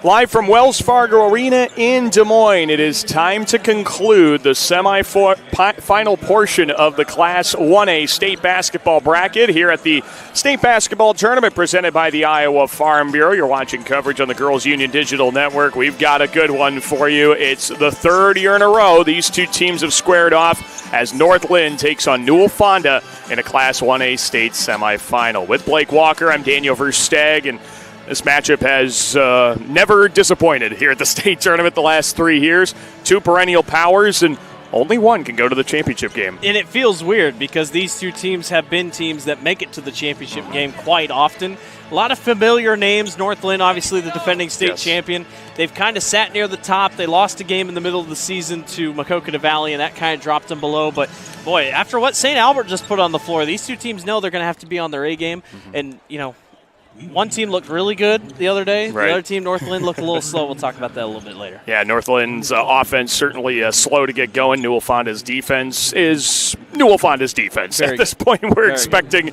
Live from Wells Fargo Arena in Des Moines, it is time to conclude the semi-final portion of the Class 1A state basketball bracket here at the state basketball tournament presented by the Iowa Farm Bureau. You're watching coverage on the Girls Union Digital Network. We've got a good one for you. It's the third year in a row these two teams have squared off as North Linn takes on Newell-Fonda in a Class 1A state semifinal. With Blake Walker, I'm Daniel Versteg, and this matchup has never disappointed here at the state tournament the last 3 years. Two perennial powers, and only one can go to the championship game. And it feels weird because these two teams have been teams that make it to the championship game quite often. A lot of familiar names. North Linn, obviously the defending state champion. They've kind of sat near the top. They lost a game in the middle of the season to Maquoketa Valley, and that kind of dropped them below. But, boy, after what St. Albert just put on the floor, these two teams know they're going to have to be on their A game. And, you know, one team looked really good the other day. Right. The other team, North Linn, looked a little slow. We'll talk about that a little bit later. Yeah, North Lynn's offense certainly slow to get going. Newell-Fonda's defense is Newell-Fonda's defense. Very At this point, we're expecting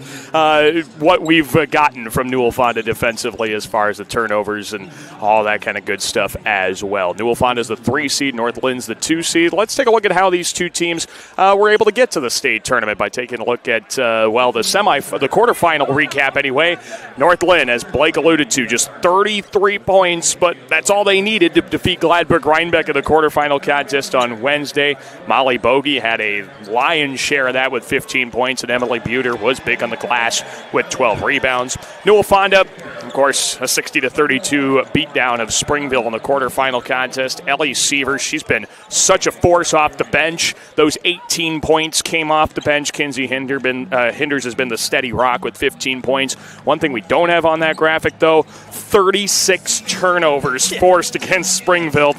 what we've gotten from Newell-Fonda defensively as far as the turnovers and all that kind of good stuff as well. Newell-Fonda's the 3 seed, North Lynn's the 2 seed. Let's take a look at how these two teams were able to get to the state tournament by taking a look at, the quarterfinal recap anyway. North Linn, as Blake alluded to, just 33 points, but that's all they needed to defeat Gladbrook-Rhinebeck in the quarterfinal contest on Wednesday. Molly Bogey had a lion's share of that with 15 points, and Emily Buter was big on the glass with 12 rebounds. Newell-Fonda, of course, a 60-32 beatdown of Springville in the quarterfinal contest. Ellie Sievers, she's been such a force off the bench. Those 18 points came off the bench. Kinsey Hinders has been the steady rock with 15 points. One thing we don't have on that graphic, though, 36 turnovers forced against Springville.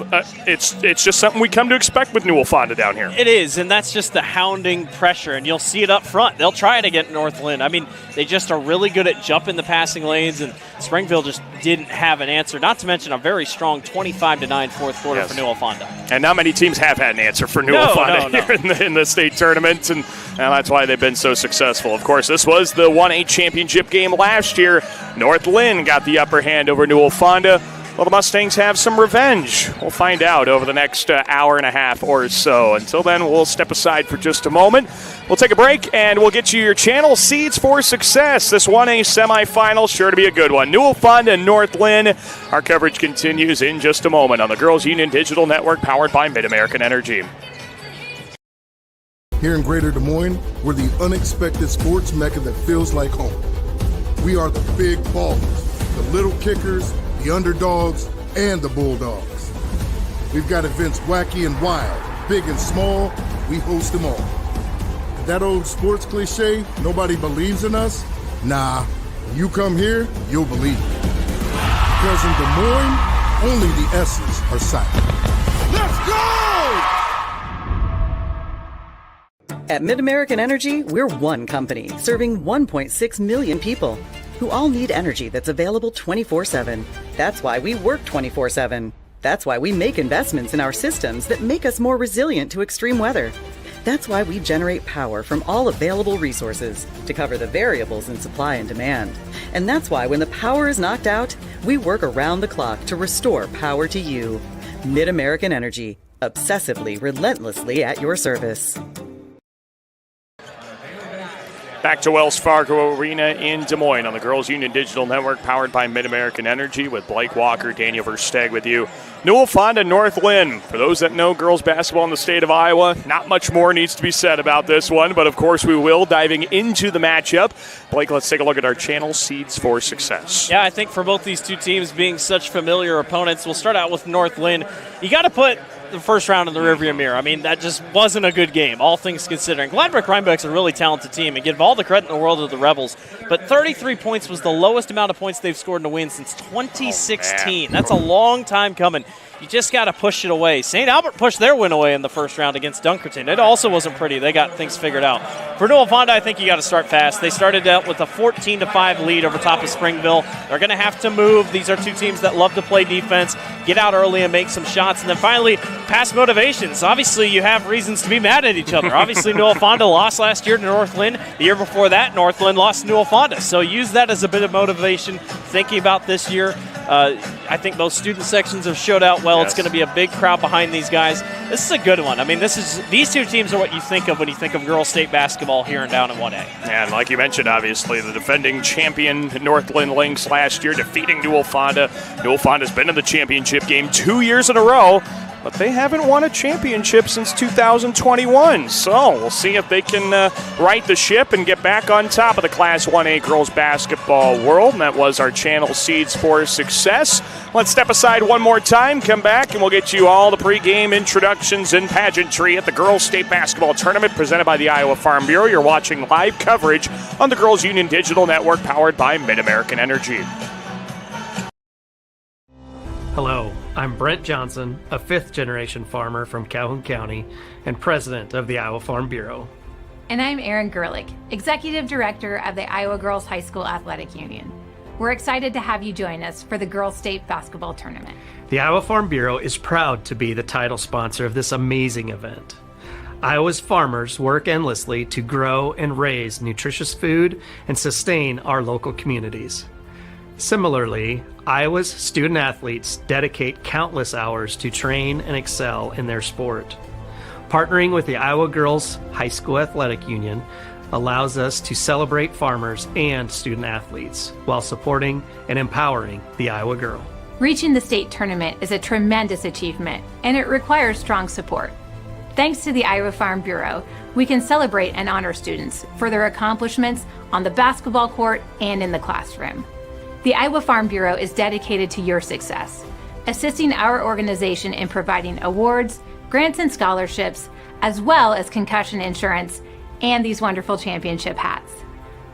It's just something we come to expect with Newell-Fonda down here. It is, and that's just the hounding pressure, and you'll see it up front. They'll try it against North Linn. I mean, they just are really good at jumping the passing lanes, and Springville just didn't have an answer, not to mention a very strong 25-9 fourth quarter for Newell-Fonda. And not many teams have had an answer for Newell-Fonda here in the state tournament, and that's why they've been so successful. Of course, this was the 1A championship game last year. North Linn got the upper hand over Newell-Fonda. Will the Mustangs have some revenge? We'll find out over the next hour and a half or so. Until then, we'll step aside for just a moment. We'll take a break, and we'll get you your channel seeds for success. This 1A semifinal, sure to be a good one. Newell-Fonda and North Linn. Our coverage continues in just a moment on the Girls Union Digital Network, powered by Mid-American Energy. Here in Greater Des Moines, we're the unexpected sports mecca that feels like home. We are the big ballers, the little kickers, the underdogs, and the bulldogs. We've got events wacky and wild, big and small, we host them all. That old sports cliche, nobody believes in us? Nah, when you come here, you'll believe it. Because in Des Moines, only the S's are silent. Let's go! At Mid-American Energy, we're one company serving 1.6 million people who all need energy that's available 24/7. That's why we work 24/7. That's why we make investments in our systems that make us more resilient to extreme weather. That's why we generate power from all available resources to cover the variables in supply and demand. And that's why when the power is knocked out, we work around the clock to restore power to you. Mid-American Energy, obsessively, relentlessly at your service. Back to Wells Fargo Arena in Des Moines on the Girls Union Digital Network, powered by Mid-American Energy, with Blake Walker, Daniel Versteg with you. Newell-Fonda, North Linn. For those that know girls basketball in the state of Iowa, not much more needs to be said about this one, but of course we will, diving into the matchup. Blake, let's take a look at our channel seeds for success. Yeah, I think for both these two teams being such familiar opponents, we'll start out with North Linn. You got to put the first round in the rearview mirror. I mean, that just wasn't a good game, all things considering. Gladbach-Rhinebeck's a really talented team, and give all the credit in the world to the Rebels. But 33 points was the lowest amount of points they've scored in a win since 2016. That's a long time coming. You just got to push it away. St. Albert pushed their win away in the first round against Dunkerton. It also wasn't pretty. They got things figured out. For Newell-Fonda, I think you got to start fast. They started out with a 14-5 lead over top of Springville. They're going to have to move. These are two teams that love to play defense, get out early and make some shots, and then finally pass motivations. Obviously, you have reasons to be mad at each other. Obviously, Newell-Fonda lost last year to North Linn. The year before that, North Linn lost to Newell-Fonda. So use that as a bit of motivation thinking about this year. I think both student sections have showed out well. Yes. It's going to be a big crowd behind these guys. This is a good one. I mean, these two teams are what you think of when you think of girls state basketball here and down in 1A. And like you mentioned, obviously, the defending champion North Linn Lynx last year defeating Newell-Fonda. Newell-Fonda's been in the championship game 2 years in a row, but they haven't won a championship since 2021. So we'll see if they can right the ship and get back on top of the Class 1A girls basketball world. And that was our channel Seeds for Success. Let's step aside one more time, come back, and we'll get you all the pregame introductions and pageantry at the Girls State Basketball Tournament presented by the Iowa Farm Bureau. You're watching live coverage on the Girls Union Digital Network powered by Mid-American Energy. Hello, I'm Brent Johnson, a fifth-generation farmer from Calhoun County and president of the Iowa Farm Bureau. And I'm Erin Gerlich, executive director of the Iowa Girls High School Athletic Union. We're excited to have you join us for the Girls State Basketball Tournament. The Iowa Farm Bureau is proud to be the title sponsor of this amazing event. Iowa's farmers work endlessly to grow and raise nutritious food and sustain our local communities. Similarly, Iowa's student athletes dedicate countless hours to train and excel in their sport. Partnering with the Iowa Girls High School Athletic Union allows us to celebrate farmers and student athletes while supporting and empowering the Iowa girl. Reaching the state tournament is a tremendous achievement, and it requires strong support. Thanks to the Iowa Farm Bureau, we can celebrate and honor students for their accomplishments on the basketball court and in the classroom. The Iowa Farm Bureau is dedicated to your success, assisting our organization in providing awards, grants and scholarships, as well as concussion insurance and these wonderful championship hats.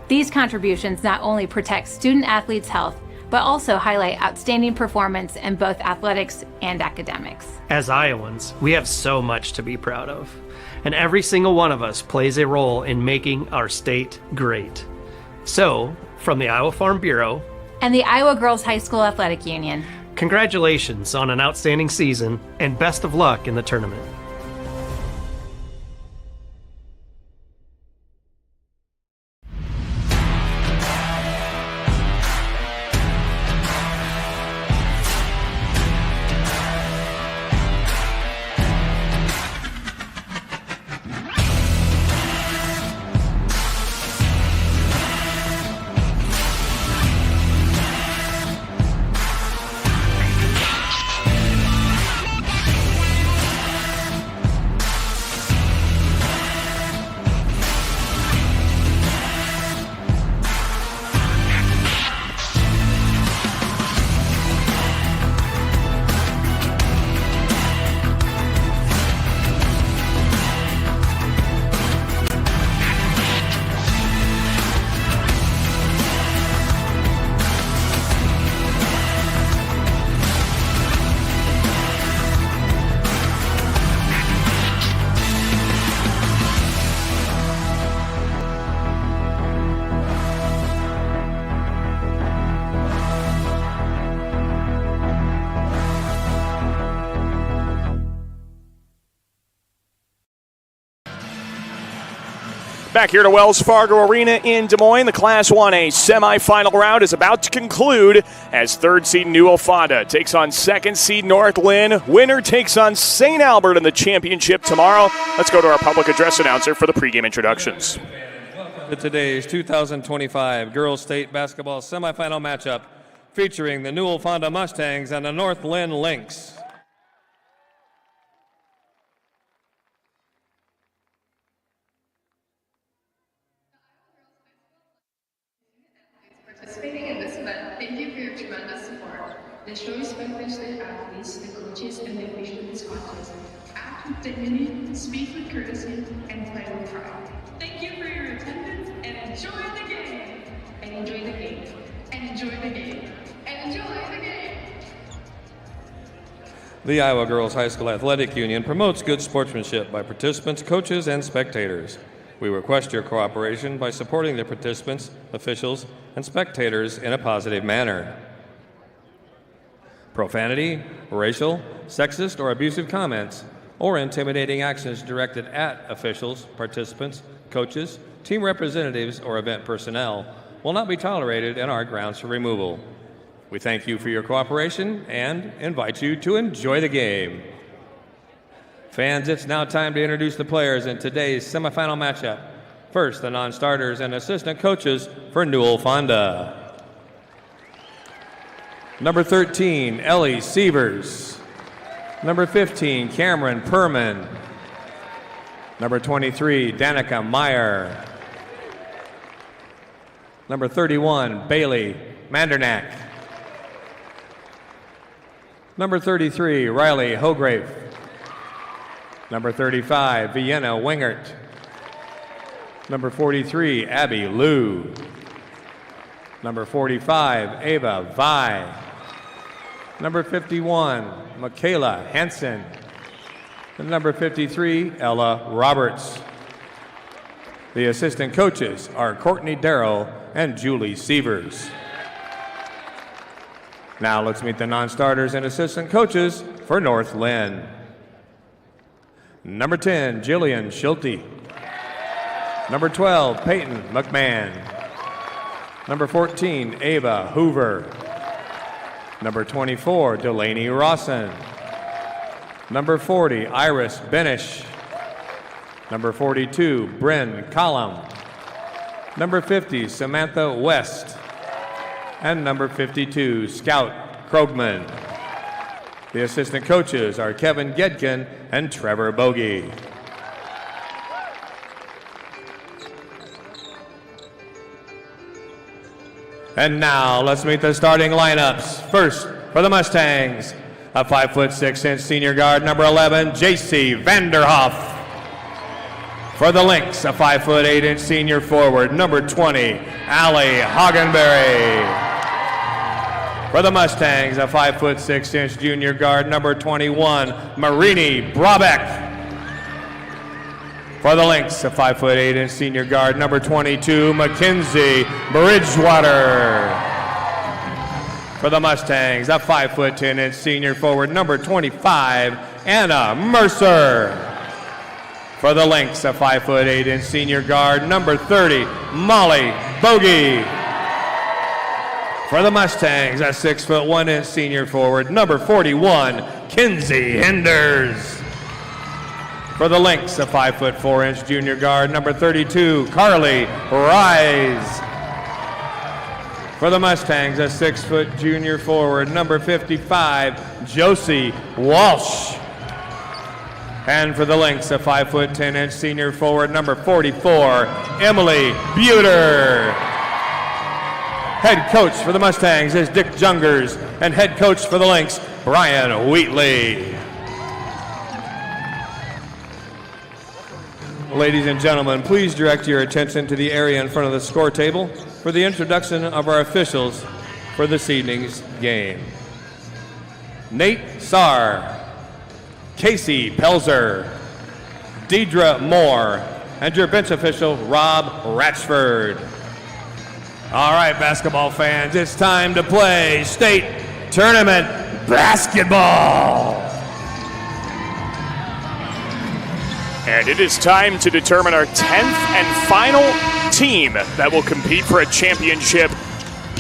These contributions not only protect student athletes' health, but also highlight outstanding performance in both athletics and academics. As Iowans, we have so much to be proud of, and every single one of us plays a role in making our state great. So, from the Iowa Farm Bureau and the Iowa Girls High School Athletic Union, congratulations on an outstanding season and best of luck in the tournament. Back here to Wells Fargo Arena in Des Moines, the Class 1A semifinal round is about to conclude as third seed Newell-Fonda takes on second seed North Linn. Winner takes on St. Albert in the championship tomorrow. Let's go to our public address announcer for the pregame introductions. To today's 2025 Girls State Basketball semifinal matchup featuring the Newell-Fonda Mustangs and the North Linn Lynx. Participating in this event, thank you for your tremendous support. The show is focused on athletes, the coaches, and the officials of this contest. Act with dignity, speak with courtesy, and play with pride. Thank you for your attendance, and enjoy the game! And enjoy the game. And enjoy the game. And enjoy the game! The Iowa Girls High School Athletic Union promotes good sportsmanship by participants, coaches, and spectators. We request your cooperation by supporting the participants, officials, and spectators in a positive manner. Profanity, racial, sexist, or abusive comments, or intimidating actions directed at officials, participants, coaches, team representatives, or event personnel will not be tolerated and are grounds for removal. We thank you for your cooperation and invite you to enjoy the game. Fans, it's now time to introduce the players in today's semifinal matchup. First, the non-starters and assistant coaches for Newell-Fonda. Number 13, Ellie Sievers. Number 15, Cameron Perman. Number 23, Danica Meyer. Number 31, Bailey Mandernack. Number 33, Riley Hograve. Number 35, Vienna Wingert. Number 43, Abby Liu. Number 45, Ava Vi. Number 51, Michaela Hansen. And number 53, Ella Roberts. The assistant coaches are Courtney Darrow and Julie Sievers. Now let's meet the non-starters and assistant coaches for North Linn. Number 10, Jillian Schulte. Number 12, Peyton McMahon. Number 14, Ava Hoover. Number 24, Delaney Rawson. Number 40, Iris Benish. Number 42, Bryn Collum. Number 50, Samantha West. And number 52, Scout Krogman. The assistant coaches are Kevin Gedkin and Trevor Bogey. And now let's meet the starting lineups. First, for the Mustangs, a 5'6" senior guard, number 11, J.C. Vanderhoff. For the Lynx, a 5'8" senior forward, number 20, Allie Hagenberry. For the Mustangs, a 5'6" junior guard, number 21, Marini Brabeck. For the Lynx, a 5'8" senior guard, number 22, Mackenzie Bridgewater. For the Mustangs, a 5'10" senior forward, number 25, Anna Mercer. For the Lynx, a 5'8" senior guard, number 30, Molly Bogey. For the Mustangs, a 6'1" senior forward, number 41, Kinsey Henders. For the Lynx, a 5'4" junior guard, number 32, Carly Rise. For the Mustangs, a 6' junior forward, number 55, Josie Walsh. And for the Lynx, a 5'10" senior forward, number 44, Emily Buter. Head coach for the Mustangs is Dick Jungers, and head coach for the Lynx, Brian Wheatley. Ladies and gentlemen, please direct your attention to the area in front of the score table for the introduction of our officials for this evening's game. Nate Sarr, Casey Pelzer, Deidre Moore, and your bench official, Rob Ratchford. All right, basketball fans, it's time to play state tournament basketball. And it is time to determine our 10th and final team that will compete for a championship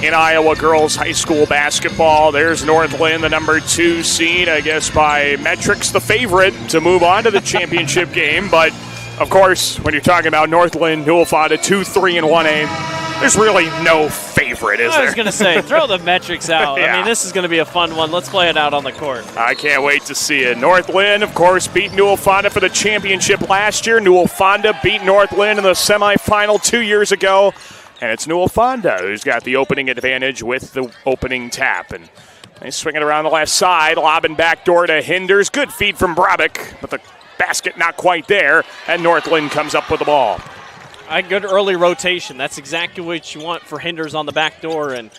in Iowa girls high school basketball. There's North Linn, the number 2 seed, I guess by metrics the favorite to move on to the championship game. But, of course, when you're talking about North Linn, Newell-Fonda 2-3 in 1A, there's really no favorite, is there? I was going to say, throw the metrics out. Yeah. I mean, this is going to be a fun one. Let's play it out on the court. I can't wait to see it. North Linn, of course, beat Newell-Fonda for the championship last year. Newell-Fonda beat North Linn in the semifinal 2 years ago. And it's Newell-Fonda who's got the opening advantage with the opening tap. And They swing it around the left side, lobbing back door to Hinders. Good feed from Brabeck, but the basket not quite there, and Northland comes up with the ball. A good early rotation. That's exactly what you want for Hinders on the back door, and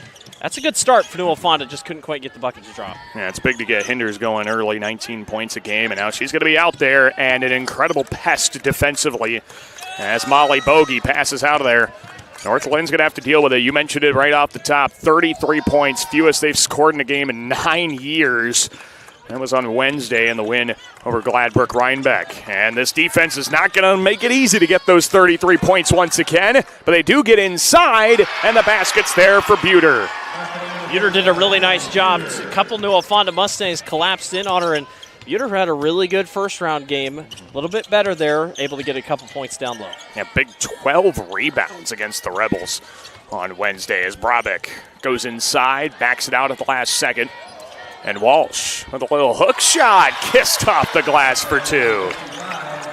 that's a good start for Newell-Fonda. Just couldn't quite get the bucket to drop. Yeah, it's big to get Hinders going early, 19 points a game, and now she's going to be out there, and an incredible pest defensively as Molly Bogey passes out of there. Northland's going to have to deal with it. You mentioned it right off the top, 33 points, fewest they've scored in a game in 9 years. That was on Wednesday in the win over Gladbrook Rhinebeck. And this defense is not going to make it easy to get those 33 points once again, but they do get inside, and the basket's there for Buter. Buter did a really nice job. A couple Newell-Fonda Mustangs collapsed in on her, and Buter had a really good first-round game. A little bit better there, able to get a couple points down low. Yeah, big 12 rebounds against the Rebels on Wednesday as Brabeck goes inside, backs it out at the last second. And Walsh with a little hook shot, kissed off the glass for 2.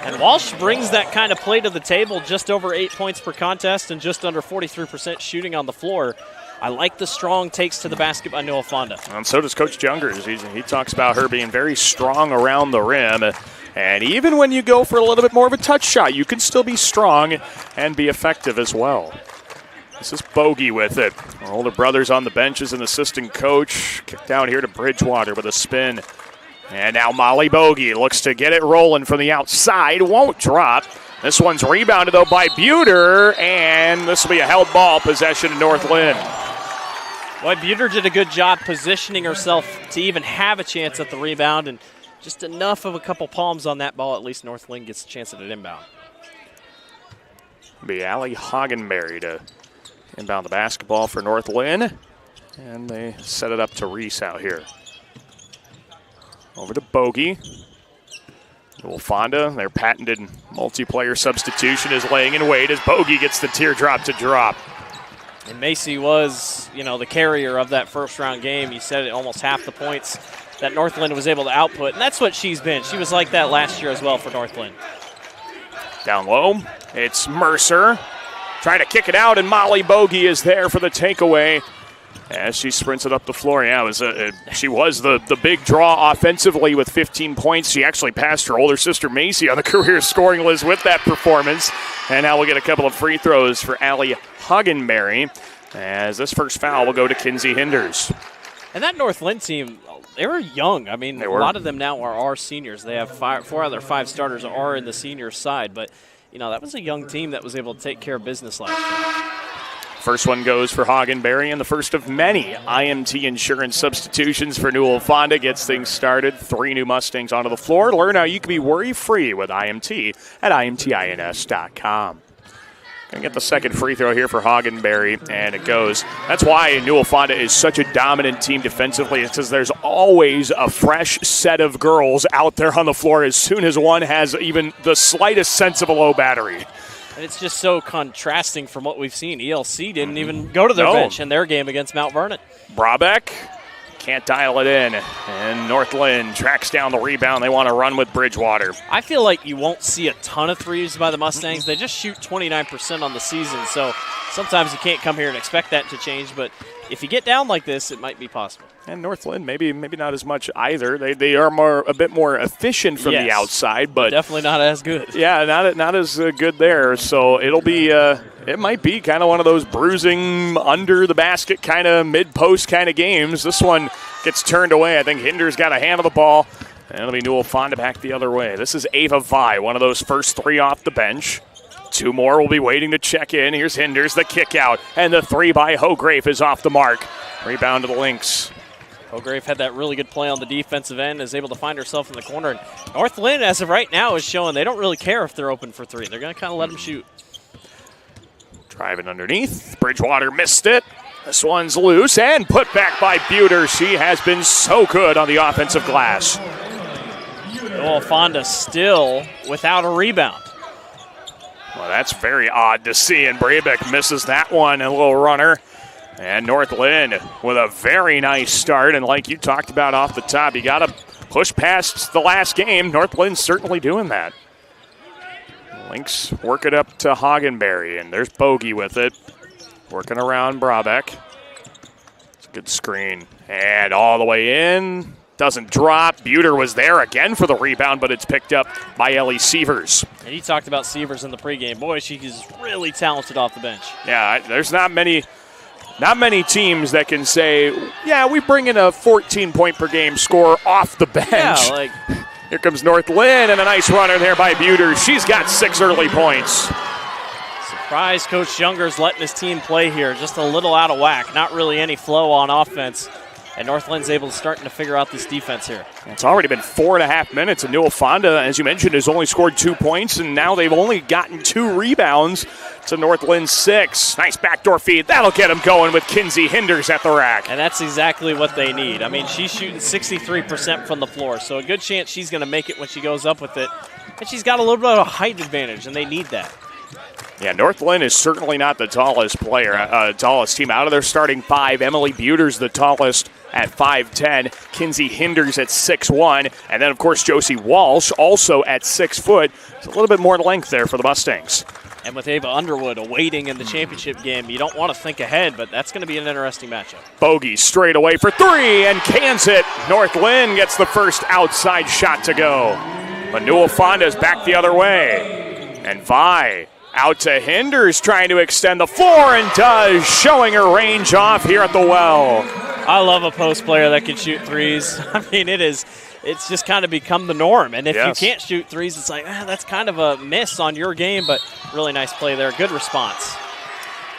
And Walsh brings that kind of play to the table, just over 8 points per contest and just under 43% shooting on the floor. I like the strong takes to the basket by Newell-Fonda. And so does Coach Jungers. He talks about her being very strong around the rim. And even when you go for a little bit more of a touch shot, you can still be strong and be effective as well. This is Bogey with it. Her older brother's on the bench as an assistant coach. Kick down here to Bridgewater with a spin. And now Molly Bogey looks to get it rolling from the outside. Won't drop. This one's rebounded, though, by Buter. And this will be a held ball possession to North Linn. Boy, Buter did a good job positioning herself to even have a chance at the rebound. And just enough of a couple palms on that ball, at least North Linn gets a chance at an inbound. It'll be Allie Hagenberry to inbound the basketball for North Linn, and they set it up to Reese out here. Over to Bogey. Newell-Fonda, their patented multiplayer substitution, is laying in wait as Bogey gets the teardrop to drop. And Macy was, the carrier of that first-round game. You said it, almost half the points that North Linn was able to output, and that's what she's been. She was like that last year as well for North Linn. Down low, it's Mercer. Trying to kick it out, and Molly Bogey is there for the takeaway as she sprints it up the floor. Yeah, she was the big draw offensively with 15 points. She actually passed her older sister Macy on the career scoring list with that performance. And now we'll get a couple of free throws for Allie Hagenberry as this first foul will go to Kinsey Hinders. And that North Linn team, they were young. I mean, a lot of them now are seniors. They have 4 other 5 starters are in the senior side, but that was a young team that was able to take care of business last year. First one goes for Hagenberry, and the first of many IMT insurance substitutions for Newell-Fonda gets things started. 3 new Mustangs onto the floor. Learn how you can be worry-free with IMT at IMTINS.com. Going to get the second free throw here for Hagenberry, and it goes. That's why Newell-Fonda is such a dominant team defensively. It's because there's always a fresh set of girls out there on the floor as soon as one has even the slightest sense of a low battery. And it's just so contrasting from what we've seen. ELC didn't even go to their bench in their game against Mount Vernon. Brabeck can't dial it in, and North Linn tracks down the rebound. They want to run with Bridgewater. I feel like you won't see a ton of threes by the Mustangs. They just shoot 29% on the season, so sometimes you can't come here and expect that to change, but if you get down like this, it might be possible. And North Linn, maybe not as much either. They are a bit more efficient from the outside, but definitely not as good. Yeah, not as good there. So it'll be it might be kind of one of those bruising under the basket kind of mid post kind of games. This one gets turned away. I think Hinders got a hand on the ball, and it'll be Newell-Fonda back the other way. This is Ava Vi, one of those first 3 off the bench. 2 more will be waiting to check in. Here's Hinders, the kick out, and the 3 by Hograve is off the mark. Rebound to the Lynx. Hograve had that really good play on the defensive end, is able to find herself in the corner. And North Linn, as of right now, is showing they don't really care if they're open for 3. They're going to kind of let them shoot. Driving underneath. Bridgewater missed it. This one's loose and put back by Buter. She has been so good on the offensive glass. Newell-Fonda still without a rebound. Well, that's very odd to see, and Brabeck misses that one, a little runner. And North Linn with a very nice start, and like you talked about off the top, you got to push past the last game. North Linn's certainly doing that. Lynx work it up to Hagenberry, and there's Bogey with it. Working around Brabeck. Good screen. And all the way in. Doesn't drop. Buter was there again for the rebound, but it's picked up by Ellie Sievers. And he talked about Sievers in the pregame. Boy, she is really talented off the bench. Yeah, there's not many teams that can say, yeah, we bring in a 14-point per game score off the bench. Yeah, Here comes North Linn, and a nice runner there by Buter. She's got 6 early points. Surprised Coach Younger's letting his team play here. Just a little out of whack. Not really any flow on offense. And North Lynn's starting to figure out this defense here. It's already been 4.5 minutes, and Newell-Fonda, as you mentioned, has only scored 2 points, and now they've only gotten 2 rebounds to North Lynn's 6. Nice backdoor feed. That'll get them going with Kinsey Hinders at the rack. And that's exactly what they need. I mean, she's shooting 63% from the floor, so a good chance she's going to make it when she goes up with it. And she's got a little bit of a height advantage, and they need that. Yeah, North Linn is certainly not the tallest tallest team out of their starting 5. Emily Buter's the tallest at 5'10", Kinsey Hinders at 6'1", and then, of course, Josie Walsh also at 6 foot. It's a little bit more length there for the Mustangs. And with Ava Underwood awaiting in the championship game, you don't want to think ahead, but that's going to be an interesting matchup. Bogey straight away for 3 and cans it. North Linn gets the first outside shot to go. But Newell-Fonda is back the other way. And Vi out to Hinders, trying to extend the floor, and does, showing her range off here at the well. I love a post player that can shoot threes. I mean, it's just kind of become the norm. And if you can't shoot threes, it's like, that's kind of a miss on your game, but really nice play there. Good response.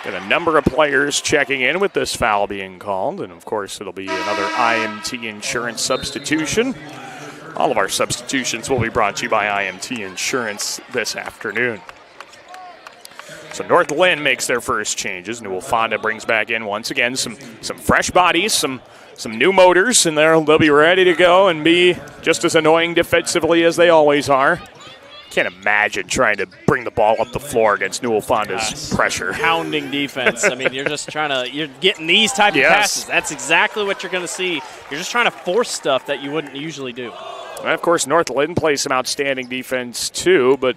Got a number of players checking in with this foul being called, and of course it'll be another IMT Insurance substitution. All of our substitutions will be brought to you by IMT Insurance this afternoon. So North Linn makes their first changes. Newell-Fonda brings back in once again some fresh bodies, some new motors, and they'll be ready to go and be just as annoying defensively as they always are. Can't imagine trying to bring the ball up the floor against Newell-Fonda's pressure. Pounding defense. I mean, you're just you're getting these type of passes. That's exactly what you're going to see. You're just trying to force stuff that you wouldn't usually do. And of course, North Linn plays some outstanding defense too, but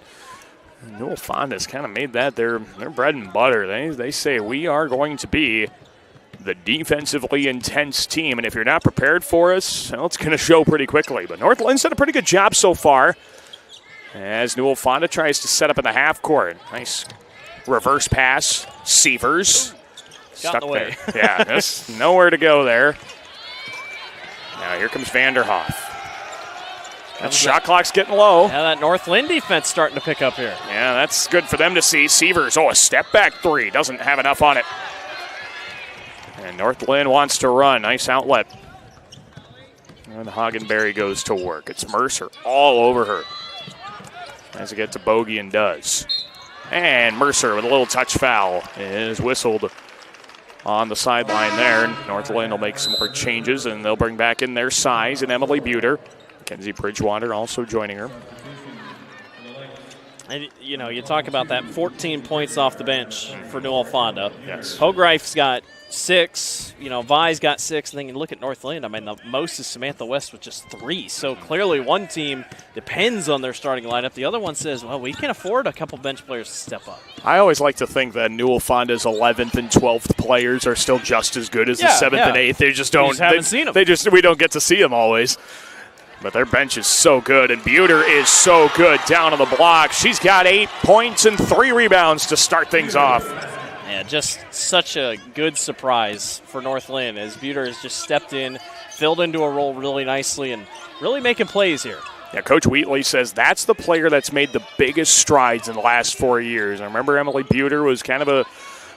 Newell-Fonda's kind of made that their bread and butter. They say we are going to be the defensively intense team, and if you're not prepared for us, well, it's going to show pretty quickly. But North Lynn's done a pretty good job so far as Newell-Fonda tries to set up in the half court. Nice reverse pass. Sievers stuck in the way. There. Yeah, there's nowhere to go there. Now here comes Vanderhoff. That shot clock's getting low. Yeah, that North Linn defense starting to pick up here. Yeah, that's good for them to see. Sievers, a step back 3. Doesn't have enough on it. And North Linn wants to run. Nice outlet. And Hagenberry goes to work. It's Mercer all over her. As it gets to Bogey and does. And Mercer with a little touch foul is whistled on the sideline there. And North Linn will make some more changes, and they'll bring back in their size and Emily Buter. Kenzie Bridgewater also joining her. And, you talk about that 14 points off the bench for Newell-Fonda. Yes. Hogreif's got 6. Vi's got 6. And then you look at North Linn. I mean, the most is Samantha West with just 3. So clearly one team depends on their starting lineup. The other one says, well, we can afford a couple bench players to step up. I always like to think that Newell-Fonda's 11th and 12th players are still just as good as the 7th and 8th. They just don't. We haven't seen them. We don't get to see them always. But their bench is so good, and Buter is so good down on the block. She's got 8 points and 3 rebounds to start things off. Yeah, just such a good surprise for North Linn as Buter has just stepped in, filled into a role really nicely, and really making plays here. Yeah, Coach Wheatley says that's the player that's made the biggest strides in the last 4 years. I remember Emily Buter was kind of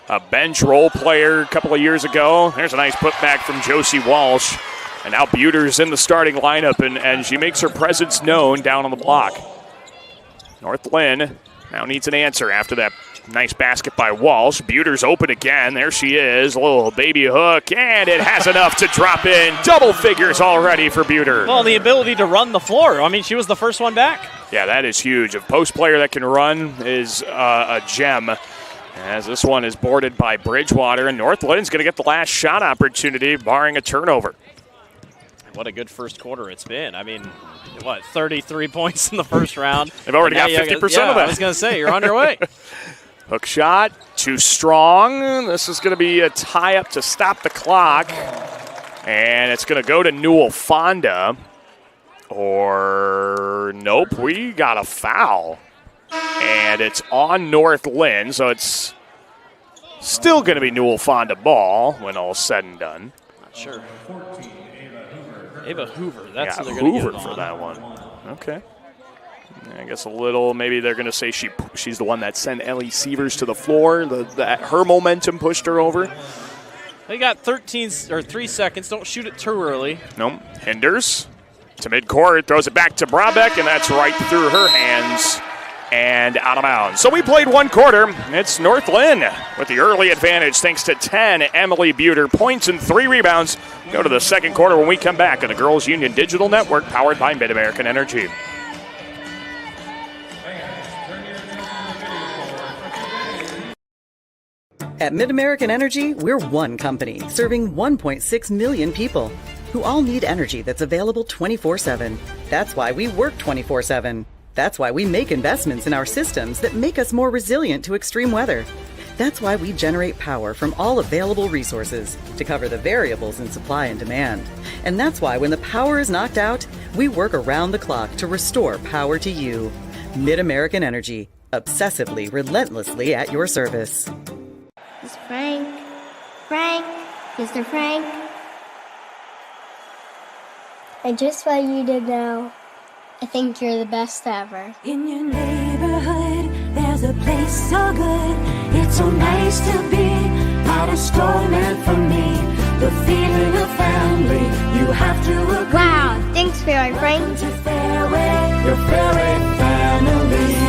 a bench role player a couple of years ago. There's a nice putback from Josie Walsh. And now Buter's in the starting lineup, and she makes her presence known down on the block. North Linn now needs an answer after that nice basket by Walsh. Buter's open again. There she is. A little baby hook, and it has enough to drop in. Double figures already for Buter. Well, the ability to run the floor. I mean, she was the first one back. Yeah, that is huge. A post player that can run is a gem. As this one is boarded by Bridgewater, and North Lynn's going to get the last shot opportunity, barring a turnover. What a good first quarter it's been. I mean, 33 points in the first round. They've already got 50% of that. I was going to say, you're on your way. Hook shot, too strong. This is going to be a tie-up to stop the clock. And it's going to go to Newell-Fonda. Or nope, we got a foul. And it's on North Linn, so it's still going to be Newell-Fonda ball when all's said and done. Not sure. Ava Hoover, that's who they're Hoover going to get it for on. that one. Okay. I guess a little, maybe they're going to say she's the one that sent Ellie Sievers to the floor. Her momentum pushed her over. They got 3 seconds. Don't shoot it too early. Nope. Hinders to midcourt, throws it back to Brabeck, and that's right through her hands and out of bounds. So we played one quarter. It's North Linn with the early advantage thanks to 10 Emily Buter points and 3 rebounds. Go to the second quarter when we come back on the Girls Union Digital Network powered by Mid-American Energy. At Mid-American Energy, we're one company serving 1.6 million people who all need energy that's available 24/7. That's why we work 24/7. That's why we make investments in our systems that make us more resilient to extreme weather. That's why we generate power from all available resources to cover the variables in supply and demand. And that's why when the power is knocked out, we work around the clock to restore power to you. Mid-American Energy, obsessively, relentlessly at your service. It's Frank. Frank. Mr. Frank. I just want you to know, I think you're the best ever. In your neighborhood, there's a place so good. It's so nice to be part of store meant for me. The feeling of family, you have to agree. Wow, thanks, Fairy Frank. Welcome to Fairway, your Fairway family.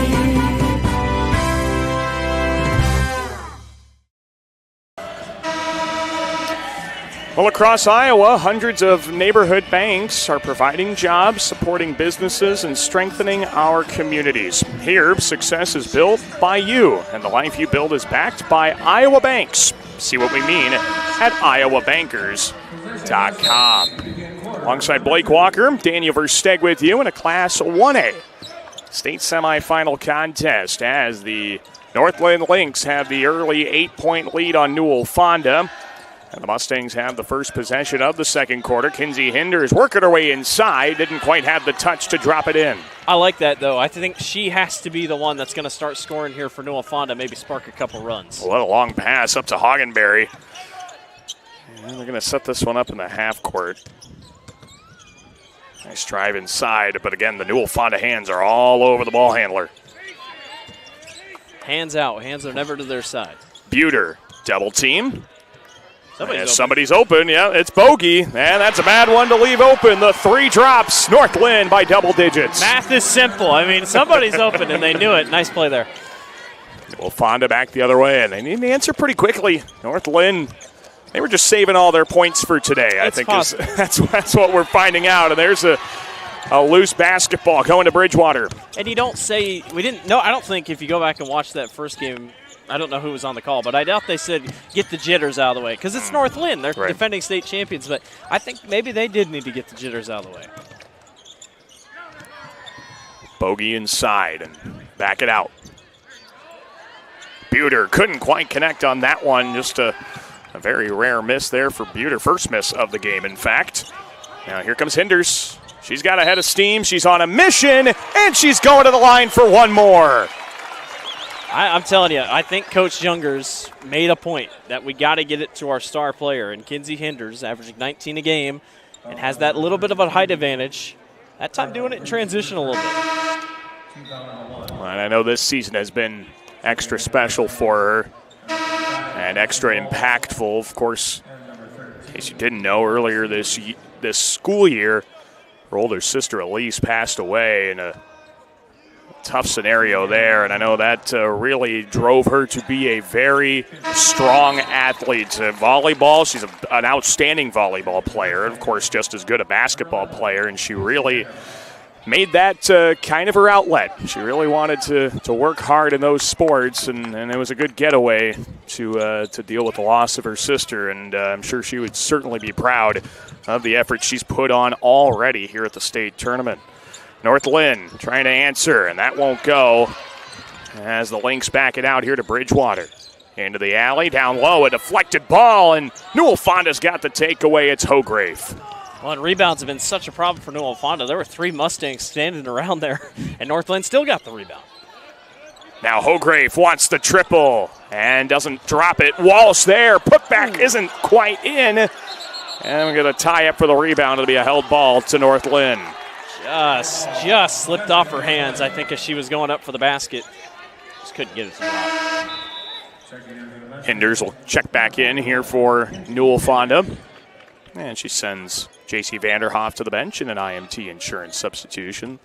Well, across Iowa, hundreds of neighborhood banks are providing jobs, supporting businesses, and strengthening our communities. Here, success is built by you, and the life you build is backed by Iowa Banks. See what we mean at iowabankers.com. Alongside Blake Walker, Daniel Versteg with you in a Class 1A state semifinal contest as the North Linn Lynx have the early 8-point lead on Newell-Fonda. And the Mustangs have the first possession of the second quarter. Kinsey Hinders working her way inside. Didn't quite have the touch to drop it in. I like that, though. I think she has to be the one that's going to start scoring here for Newell-Fonda, maybe spark a couple runs. What a long pass up to Hagenberry. And they're going to set this one up in the half court. Nice drive inside, but again, the Newell-Fonda hands are all over the ball handler. Hands out. Hands are never to their side. Buter, double team. Somebody's open. Yeah, it's Bogey, and that's a bad one to leave open. The 3 drops. North Linn by double digits. Math is simple. I mean, somebody's open, and they knew it. Nice play there. Newell-Fonda back the other way, and they need an answer pretty quickly. North Linn, they were just saving all their points for today. I think that's what we're finding out. And there's a loose basketball going to Bridgewater. And you don't say – we didn't – no, I don't think if you go back and watch that first game – I don't know who was on the call, but I doubt they said get the jitters out of the way because it's North Linn. They're defending state champions, but I think maybe they did need to get the jitters out of the way. Bogey inside and back it out. Buter couldn't quite connect on that one. Just a very rare miss there for Buter. First miss of the game, in fact. Now here comes Hinders. She's got a head of steam. She's on a mission, and she's going to the line for one more. I'm telling you, I think Coach Youngers made a point that we got to get it to our star player. And Kinsey Hinders, averaging 19 a game, and has that little bit of a height advantage. That time doing it in transition a little bit. And I know this season has been extra special for her and extra impactful. Of course, in case you didn't know, earlier this school year, her older sister Elise passed away in a tough scenario there, and I know that really drove her to be a very strong athlete. Volleyball, she's an outstanding volleyball player, and of course just as good a basketball player, and she really made that kind of her outlet. She really wanted to work hard in those sports, and it was a good getaway to deal with the loss of her sister, and I'm sure she would certainly be proud of the effort she's put on already here at the state tournament. North Linn trying to answer, and that won't go as the Lynx back it out here to Bridgewater. Into the alley, down low, a deflected ball, and Newell-Fonda's got the takeaway. It's Hograve. Well, and rebounds have been such a problem for Newell-Fonda. There were 3 Mustangs standing around there, and North Linn still got the rebound. Now Hograve wants the triple and doesn't drop it. Walsh there. Putback isn't quite in. And we're going to tie up for the rebound. It'll be a held ball to North Linn. Just slipped off her hands, I think, as she was going up for the basket. Just couldn't get it to drop. Hinders will check back in here for Newell-Fonda. And she sends J.C. Vanderhoff to the bench in an IMT insurance substitution.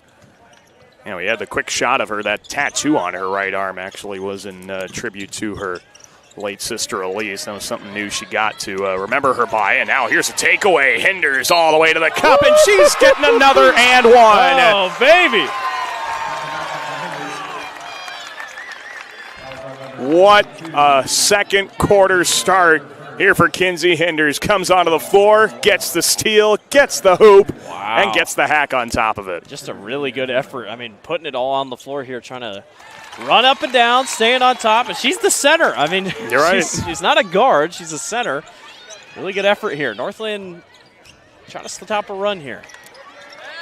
We had the quick shot of her. That tattoo on her right arm actually was in tribute to her late sister Elise. That was something new she got to remember her by. And now here's a takeaway. Hinders all the way to the cup, and she's getting another and one. Oh, baby. What a second quarter start here for Kinsey Hinders. Comes onto the floor, gets the steal, gets the hoop, and gets the hack on top of it. Just a really good effort. I mean, putting it all on the floor here, trying to run up and down, staying on top. And she's the center. I mean, you're right. She's not a guard. She's a center. Really good effort here. North Linn trying to stop a run here.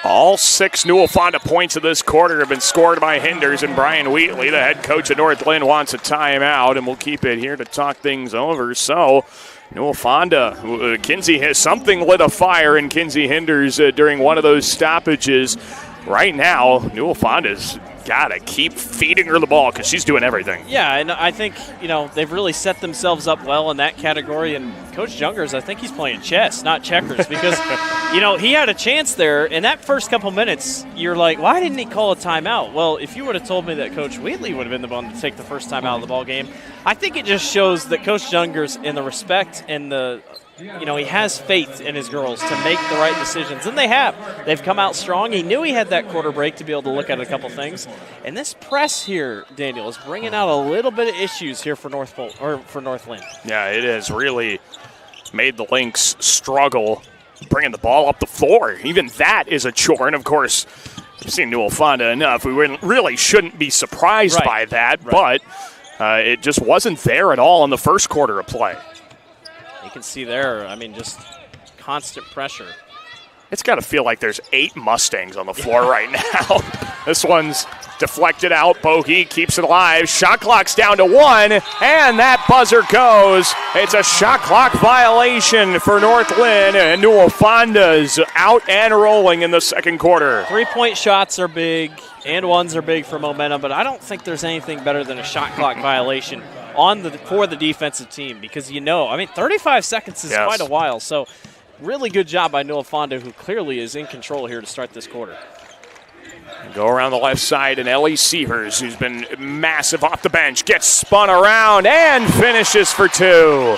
All 6 Newell-Fonda points of this quarter have been scored by Hinders, and Brian Wheatley, the head coach of North Linn, wants a timeout, and we'll keep it here to talk things over. So Newell-Fonda, Kinsey has something lit a fire in Kinsey Hinders during one of those stoppages. Right now, Newell-Fonda's got to keep feeding her the ball because she's doing everything. Yeah, and I think, they've really set themselves up well in that category. And Coach Jungers, I think he's playing chess, not checkers, because, he had a chance there. In that first couple minutes, you're like, why didn't he call a timeout? Well, if you would have told me that Coach Wheatley would have been the one to take the first time out of the ball game, I think it just shows that Coach Jungers, in the respect and the he has faith in his girls to make the right decisions, and they have. They've come out strong. He knew he had that quarter break to be able to look at a couple things. And this press here, Daniel, is bringing out a little bit of issues here for North Linn. Yeah, it has really made the Lynx struggle bringing the ball up the floor. Even that is a chore. And, of course, we've seen Newell-Fonda enough. We really shouldn't be surprised by that, but it just wasn't there at all in the first quarter of play. You can see there, just constant pressure. It's got to feel like there's 8 Mustangs on the floor right now. This one's deflected out. Bogey keeps it alive. Shot clock's down to 1, and that buzzer goes. It's a shot clock violation for North Linn, and Newell-Fonda's out and rolling in the second quarter. 3-point shots are big, and ones are big for momentum, but I don't think there's anything better than a shot clock violation for the defensive team, because 35 seconds is quite a while. So really good job by Newell-Fonda, who clearly is in control here to start this quarter. Go around the left side, and Ellie Severs, who's been massive off the bench, gets spun around and finishes for 2.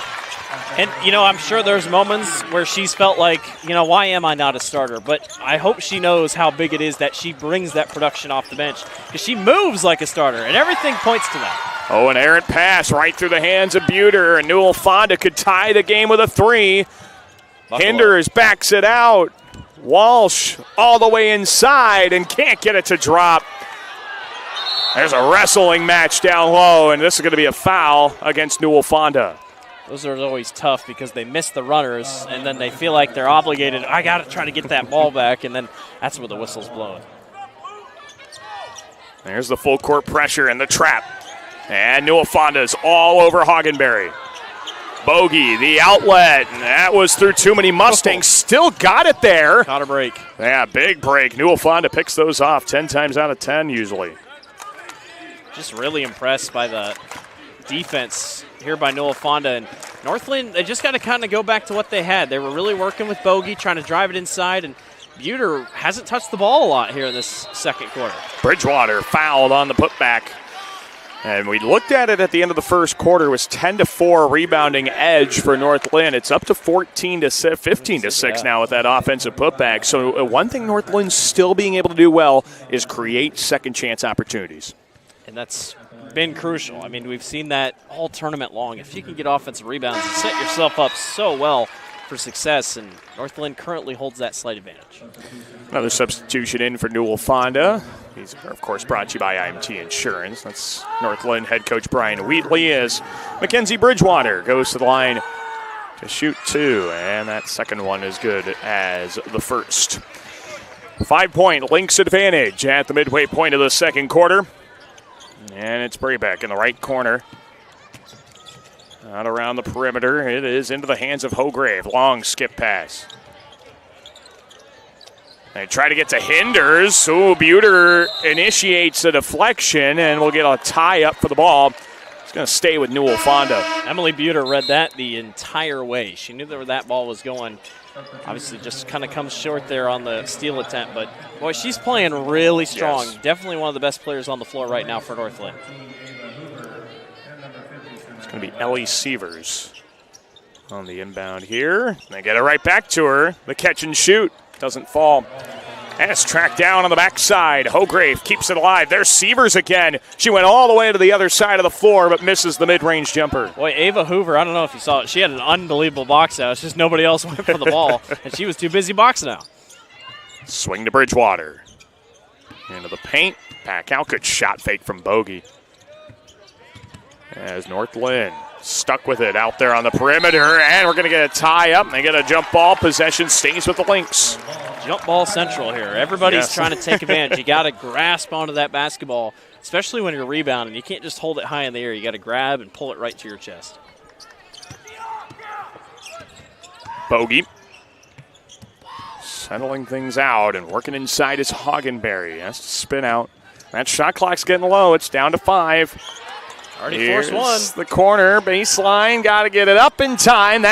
And, I'm sure there's moments where she's felt like, why am I not a starter? But I hope she knows how big it is that she brings that production off the bench, because she moves like a starter, and everything points to that. Oh, an errant pass right through the hands of Buter, and Newell-Fonda could tie the game with a 3. Hinders backs it out. Walsh all the way inside and can't get it to drop. There's a wrestling match down low, and this is going to be a foul against Newell-Fonda. Those are always tough because they miss the runners, and then they feel like they're obligated. I got to try to get that ball back, and then that's where the whistle's blowing. There's the full court pressure and the trap. And Newell-Fonda's all over Hoggenberry. Bogey, the outlet. And that was through too many Mustangs. Still got it there. Caught a break. Yeah, big break. Newell-Fonda picks those off 10 times out of 10 usually. Just really impressed by the defense here by Newell-Fonda. And North Linn, they just got to kind of go back to what they had. They were really working with Bogey, trying to drive it inside, and Buter hasn't touched the ball a lot here in this second quarter. Bridgewater fouled on the putback. And we looked at it at the end of the first quarter. It was 10-4 rebounding edge for North Linn. It's up to 15-6 now with that offensive putback. So one thing North Lynn's still being able to do well is create second chance opportunities. And that's been crucial. We've seen that all tournament long. If you can get offensive rebounds and set yourself up so well for success, and North Linn currently holds that slight advantage. Another substitution in for Newell-Fonda. These are, of course, brought to you by IMT Insurance. That's North Linn head coach Brian Wheatley as Mackenzie Bridgewater goes to the line to shoot 2, and that second one is good as the first. 5-point Lynx advantage at the midway point of the second quarter. And it's Braybeck in the right corner. Out around the perimeter. It is into the hands of Hograve. Long skip pass. They try to get to Hinders. So Buter initiates a deflection, and we'll get a tie up for the ball. It's going to stay with Newell-Fonda. Emily Buter read that the entire way. She knew where that ball was going. Obviously just kind of comes short there on the steal attempt, but boy, she's playing really strong. Yes. Definitely one of the best players on the floor right now for North Linn. It's going to be Ellie Sievers on the inbound here. They get it right back to her. The catch and shoot doesn't fall. And it's tracked down on the backside. Hograve keeps it alive. There's Sievers again. She went all the way to the other side of the floor, but misses the mid-range jumper. Boy, Ava Hoover, I don't know if you saw it. She had an unbelievable box out. It's just nobody else went for the ball, and she was too busy boxing out. Swing to Bridgewater. Into the paint. Back out. Good shot fake from Bogey. As North Linn stuck with it out there on the perimeter, and we're going to get a tie up. They get a jump ball. Possession stays with the Lynx. Jump ball central here. Everybody's trying to take advantage. You got to grasp onto that basketball, especially when you're rebounding. You can't just hold it high in the air. You got to grab and pull it right to your chest. Bogey settling things out and working inside is Hoggenberry. Has to spin out. That shot clock's getting low. It's down to 5. Already forced one. The corner, baseline, got to get it up in time.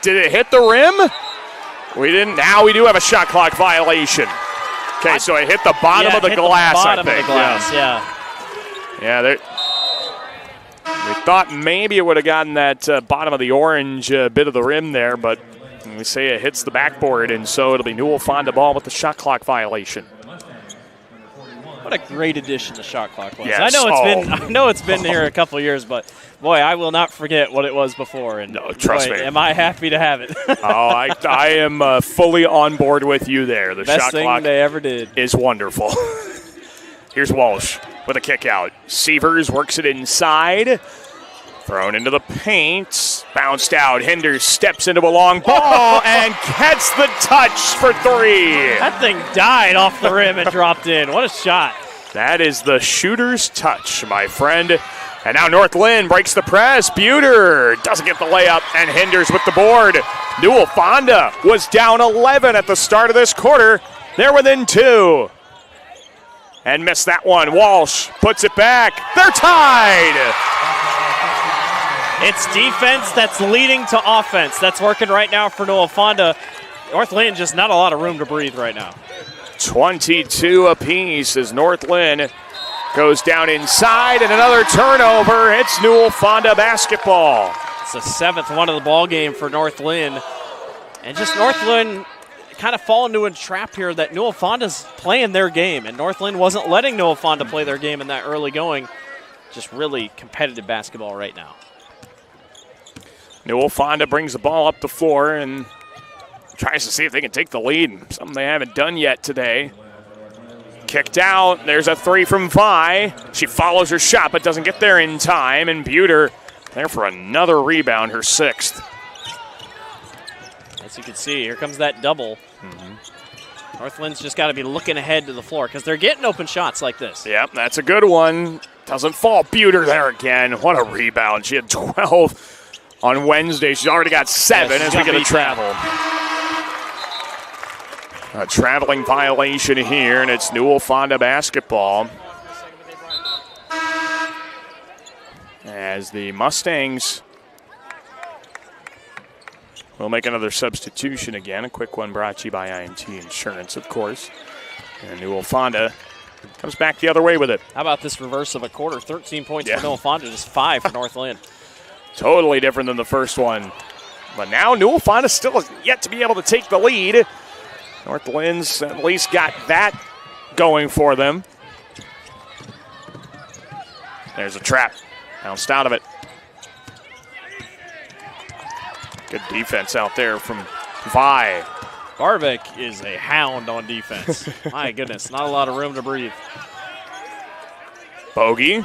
Did it hit the rim? We didn't. Now we do have a shot clock violation. Okay, so it hit the bottom of the glass, I think. Bottom of the glass, yeah. We thought maybe it would have gotten that bottom of the orange bit of the rim there, but we say it hits the backboard, and so it'll be Newell-Fonda ball with the shot clock violation. What a great addition the shot clock was. Yes. I know it's been here a couple years, but boy, I will not forget what it was before. And no, trust boy, me. Am I happy to have it? I am fully on board with you there. The Best shot thing clock they ever did is wonderful. Here's Walsh with a kick out. Sievers works it inside. Thrown into the paint. Bounced out. Hinders steps into a long ball and gets the touch for 3. That thing died off the rim and dropped in. What a shot. That is the shooter's touch, my friend. And now North Linn breaks the press. Buter doesn't get the layup, and Hinders with the board. Newell-Fonda was down 11 at the start of this quarter. They're within 2. And missed that one. Walsh puts it back. They're tied. It's defense that's leading to offense. That's working right now for Newell-Fonda. North Linn just not a lot of room to breathe right now. 22 apiece as North Linn goes down inside, and another turnover. It's Newell-Fonda basketball. It's the 7th one of the ball game for North Linn. And just North Linn kind of fall into a trap here that Newell-Fonda's playing their game, and North Linn wasn't letting Newell-Fonda play their game in that early going. Just really competitive basketball right now. Newell-Fonda brings the ball up the floor and tries to see if they can take the lead, something they haven't done yet today. Kicked out. There's a 3 from Vi. She follows her shot but doesn't get there in time, and Buter there for another rebound, her 6th. As you can see, here comes that double. North Linn's just got to be looking ahead to the floor because they're getting open shots like this. Yep, that's a good one. Doesn't fall. Buter there again. What a rebound. She had 12 on Wednesday. She's already got 7 as we get a travel. A traveling violation here, and it's Newell-Fonda basketball. As the Mustangs will make another substitution again. A quick one brought to you by IMT Insurance, of course. And Newell-Fonda comes back the other way with it. How about this reverse of a quarter? 13 points for Newell-Fonda, just 5 for North Linn. Totally different than the first one. But now Newell-Fonda still yet to be able to take the lead. North Linn's at least got that going for them. There's a trap. Bounced out of it. Good defense out there from Vi. Garvik is a hound on defense. My goodness, not a lot of room to breathe. Bogey.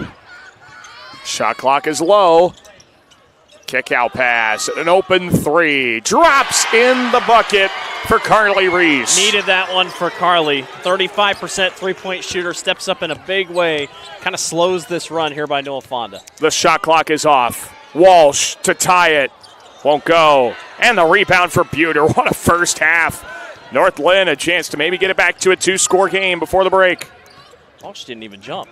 Shot clock is low. Kick out pass. An open three. Drops in the bucket for Carly Reese. Needed that one for Carly. 35% three-point shooter. Steps up in a big way. Kind of slows this run here by Newell-Fonda. The shot clock is off. Walsh to tie it. Won't go. And the rebound for Buter. What a first half. North Linn a chance to maybe get it back to a 2-score game before the break. Walsh didn't even jump.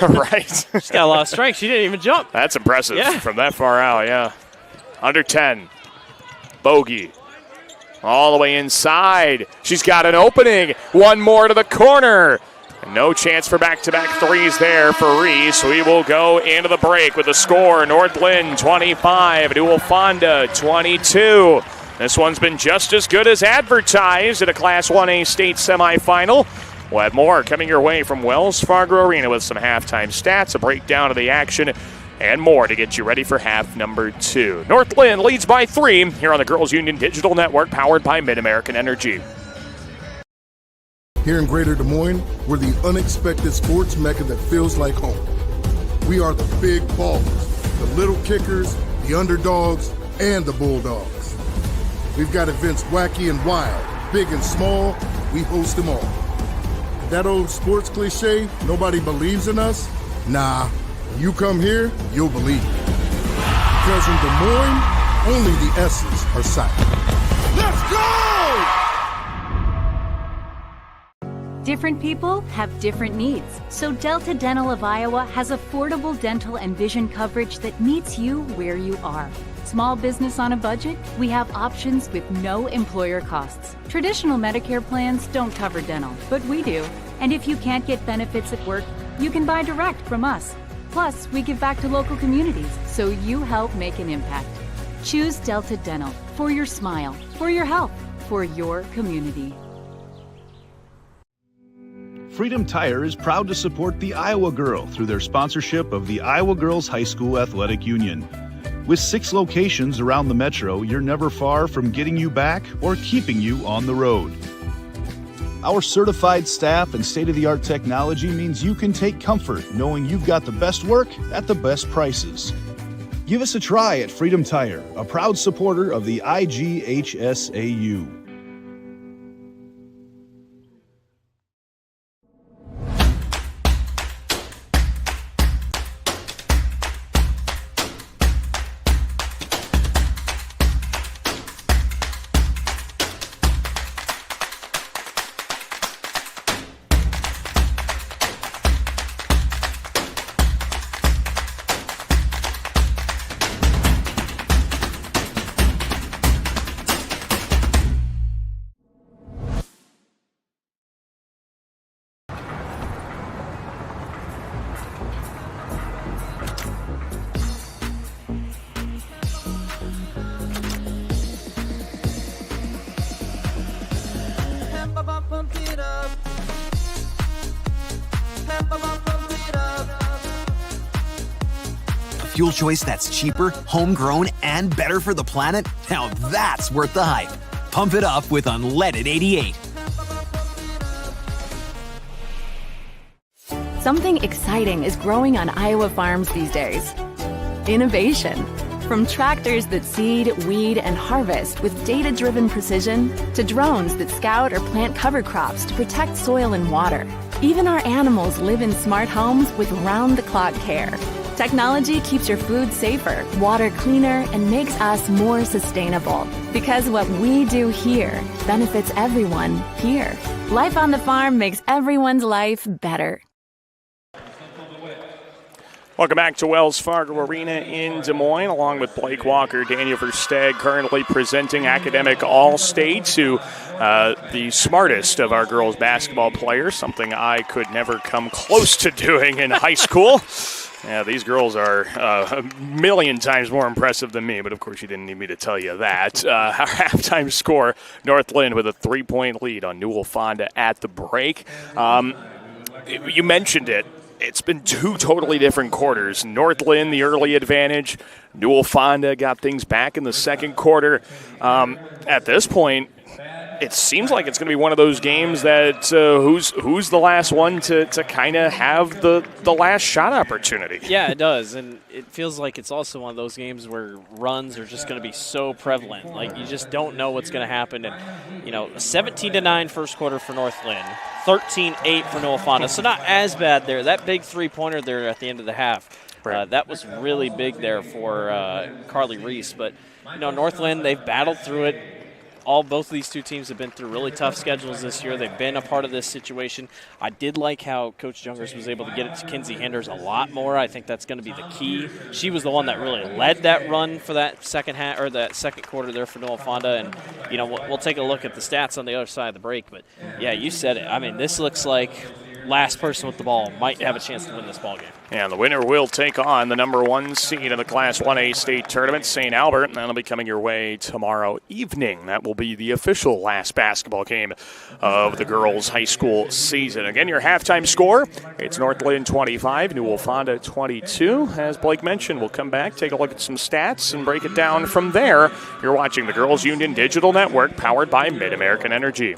Right. She's got a lot of strength. She didn't even jump. That's impressive from that far out, yeah. Under 10. Bogey. All the way inside. She's got an opening. One more to the corner. No chance for back-to-back threes there for Reese. We will go into the break with the score. North Linn 25, Newell-Fonda 22. This one's been just as good as advertised at a Class 1A state semifinal. We'll have more coming your way from Wells Fargo Arena with some halftime stats, a breakdown of the action, and more to get you ready for half number 2. North Linn leads by 3 here on the Girls Union Digital Network, powered by Mid-American Energy. Here in Greater Des Moines, we're the unexpected sports mecca that feels like home. We are the big ballers, the little kickers, the underdogs, and the bulldogs. We've got events wacky and wild, big and small, we host them all. That old sports cliche, nobody believes in us? Nah, when you come here, you'll believe it. Because in Des Moines, only the S's are silent. Let's go! Different people have different needs, so Delta Dental of Iowa has affordable dental and vision coverage that meets you where you are. Small business on a budget? We have options with no employer costs. Traditional Medicare plans don't cover dental, but we do. And if you can't get benefits at work, you can buy direct from us. Plus, we give back to local communities, so you help make an impact. Choose Delta Dental for your smile, for your health, for your community. Freedom Tire is proud to support the Iowa Girl through their sponsorship of the Iowa Girls High School Athletic Union. With 6 locations around the metro, you're never far from getting you back or keeping you on the road. Our certified staff and state-of-the-art technology means you can take comfort knowing you've got the best work at the best prices. Give us a try at Freedom Tire, a proud supporter of the IGHSAU. Fuel choice that's cheaper, homegrown, and better for the planet? Now that's worth the hype. Pump it up with Unleaded 88. Something exciting is growing on Iowa farms these days. Innovation. From tractors that seed, weed, and harvest with data-driven precision to drones that scout or plant cover crops to protect soil and water. Even our animals live in smart homes with round-the-clock care. Technology keeps your food safer, water cleaner, and makes us more sustainable. Because what we do here benefits everyone here. Life on the farm makes everyone's life better. Welcome back to Wells Fargo Arena in Des Moines, along with Blake Walker, Daniel Versteg, currently presenting Academic All-State to the smartest of our girls basketball players, something I could never come close to doing in high school. Yeah, these girls are a million times more impressive than me, but of course you didn't need me to tell you that. Our halftime score, North Linn with a 3-point lead on Newell-Fonda at the break. You mentioned it. it's been two totally different quarters. North Linn, the early advantage. Newell-Fonda got things back in the second quarter. At this point, it seems like it's going to be one of those games that who's the last one to kind of have the last shot opportunity. Yeah, it does, and it feels like it's also one of those games where runs are just going to be so prevalent. Like, you just don't know what's going to happen. And, 17-9 first quarter for North Linn, 13-8 for Newell-Fonda, so not as bad there. That big three-pointer there at the end of the half, that was really big there for Carly Reese. But, North Linn, they've battled through it. Both of these two teams have been through really tough schedules this year. They've been a part of this situation. I did like how Coach Jungers was able to get it to Kinsey Hinders a lot more. I think that's going to be the key. She was the one that really led that run for that second half or that second quarter there for Newell-Fonda. And we'll take a look at the stats on the other side of the break. But yeah, you said it. I mean, this looks like last person with the ball might have a chance to win this ball game. And the winner will take on the number 1 seed in the Class 1A state tournament, St. Albert, and that'll be coming your way tomorrow evening. That will be the official last basketball game of the girls' high school season. Again, your halftime score, it's North Linn 25, Newell-Fonda 22. As Blake mentioned, we'll come back, take a look at some stats, and break it down from there. You're watching the Girls Union Digital Network, powered by Mid-American Energy.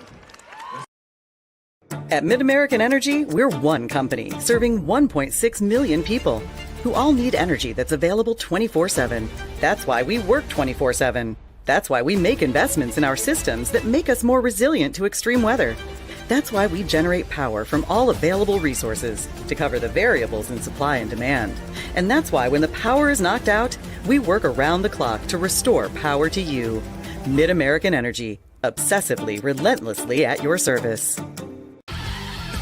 At Mid-American Energy, we're one company serving 1.6 million people who all need energy that's available 24/7. That's why we work 24/7. That's why we make investments in our systems that make us more resilient to extreme weather. That's why we generate power from all available resources to cover the variables in supply and demand. And that's why when the power is knocked out, we work around the clock to restore power to you. Mid-American Energy, obsessively, relentlessly at your service.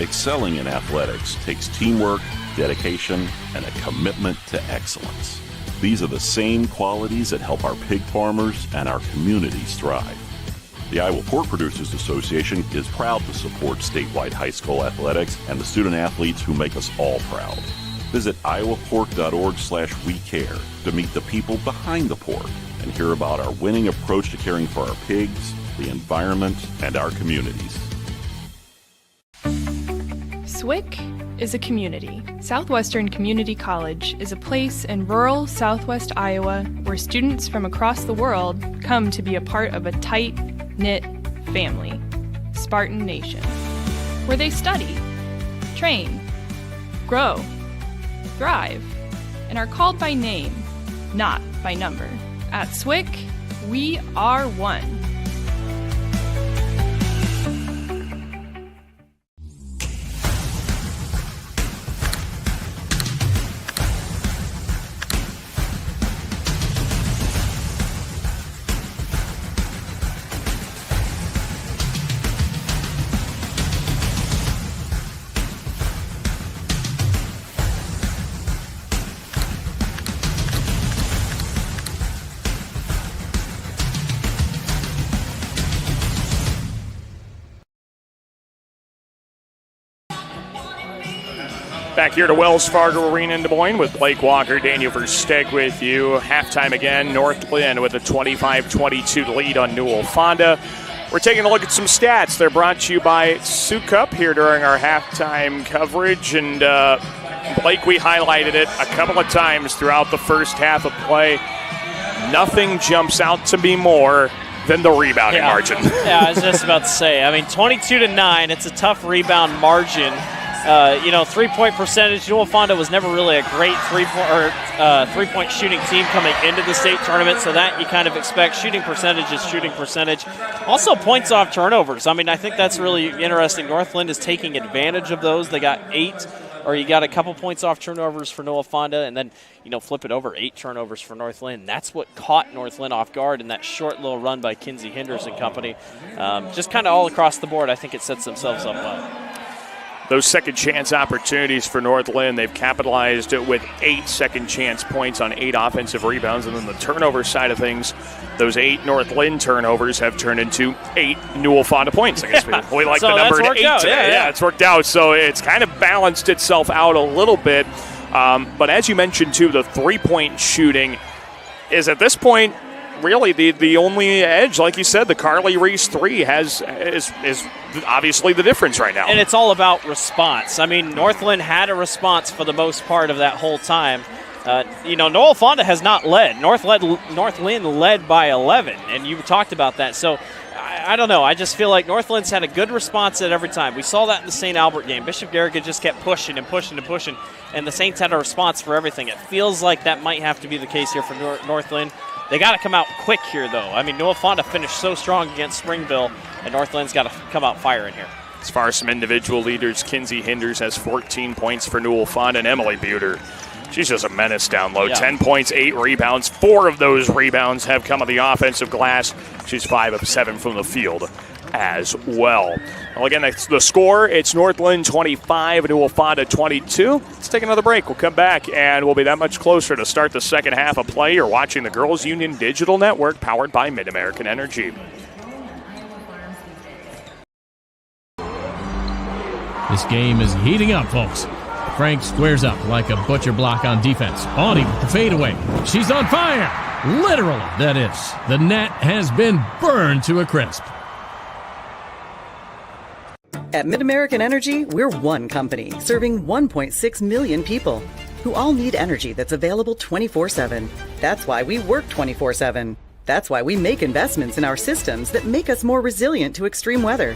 Excelling in athletics takes teamwork, dedication, and a commitment to excellence. These are the same qualities that help our pig farmers and our communities thrive. The Iowa Pork Producers Association is proud to support statewide high school athletics and the student athletes who make us all proud. Visit iowapork.org/WeCare to meet the people behind the pork and hear about our winning approach to caring for our pigs, the environment, and our communities. SWIC is a community. Southwestern Community College is a place in rural southwest Iowa where students from across the world come to be a part of a tight-knit family, Spartan Nation, where they study, train, grow, thrive, and are called by name, not by number. At SWIC, we are one. Back here to Wells Fargo Arena in Des Moines with Blake Walker, Daniel Versteeg with you. Halftime again, North Linn with a 25-22 lead on Newell-Fonda. We're taking a look at some stats. They're brought to you by Sioux Cup here during our halftime coverage. And Blake, we highlighted it a couple of times throughout the first half of play. Nothing jumps out to me more than the rebounding margin. Yeah, I was just about to say. I mean, 22-9, it's a tough rebound margin. Three-point percentage, Newell-Fonda was never really a great three-point shooting team coming into the state tournament, so that you kind of expect. Shooting percentage is shooting percentage. Also, points off turnovers. I mean, I think that's really interesting. North Linn is taking advantage of those. They got you got a couple points off turnovers for Newell-Fonda, and then, flip it over, 8 turnovers for North Linn. That's what caught North Linn off guard in that short little run by Kinsey Hinders and company. Just kind of all across the board, I think it sets themselves up well. Those second chance opportunities for North Linn, they've capitalized with 8 second chance points on 8 offensive rebounds. And then the turnover side of things, those 8 North Linn turnovers have turned into 8 Newell-Fonda points. I guess we like the number 8 today. Yeah, it's worked out. So it's kind of balanced itself out a little bit. But as you mentioned, too, the three-point shooting is at this point really the only edge, like you said, the Carly Reese 3 is obviously the difference right now. And it's all about response. I mean, North Linn had a response for the most part of that whole time. Newell-Fonda has not led. North Linn led by 11, and you talked about that. So I don't know. I just feel like North Linn's had a good response at every time. We saw that in the St. Albert game. Bishop Garrigan just kept pushing and pushing and pushing, and the Saints had a response for everything. It feels like that might have to be the case here for North Linn. They got to come out quick here, though. I mean, Newell-Fonda finished so strong against Springville, and North Linn's got to come out firing here. As far as some individual leaders, Kinsey Hinders has 14 points for Newell-Fonda, and Emily Buter, she's just a menace down low. Yeah. 10 points, 8 rebounds. 4 of those rebounds have come on the offensive glass. She's 5 of 7 from the field as well. Well, again, that's the score. It's North Linn 25, Newell-Fonda 22. Let's take another break. We'll come back, and we'll be that much closer to start the second half of play. You're watching the Girls Union Digital Network, powered by Mid-American Energy. This game is heating up, folks. Frank squares up like a butcher block on defense. Audie with the fadeaway. She's on fire. Literally, that is. The net has been burned to a crisp. At Mid-American Energy, we're one company serving 1.6 million people who all need energy that's available 24/7. That's why we work 24/7. That's why we make investments in our systems that make us more resilient to extreme weather.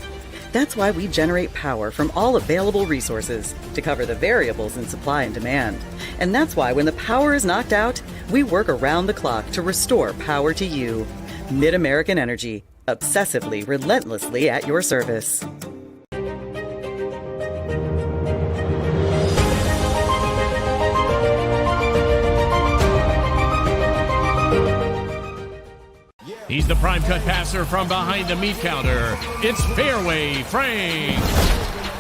That's why we generate power from all available resources to cover the variables in supply and demand. And that's why when the power is knocked out, we work around the clock to restore power to you. Mid-American Energy, obsessively, relentlessly at your service. He's the prime cut passer from behind the meat counter. It's Fairway Frank.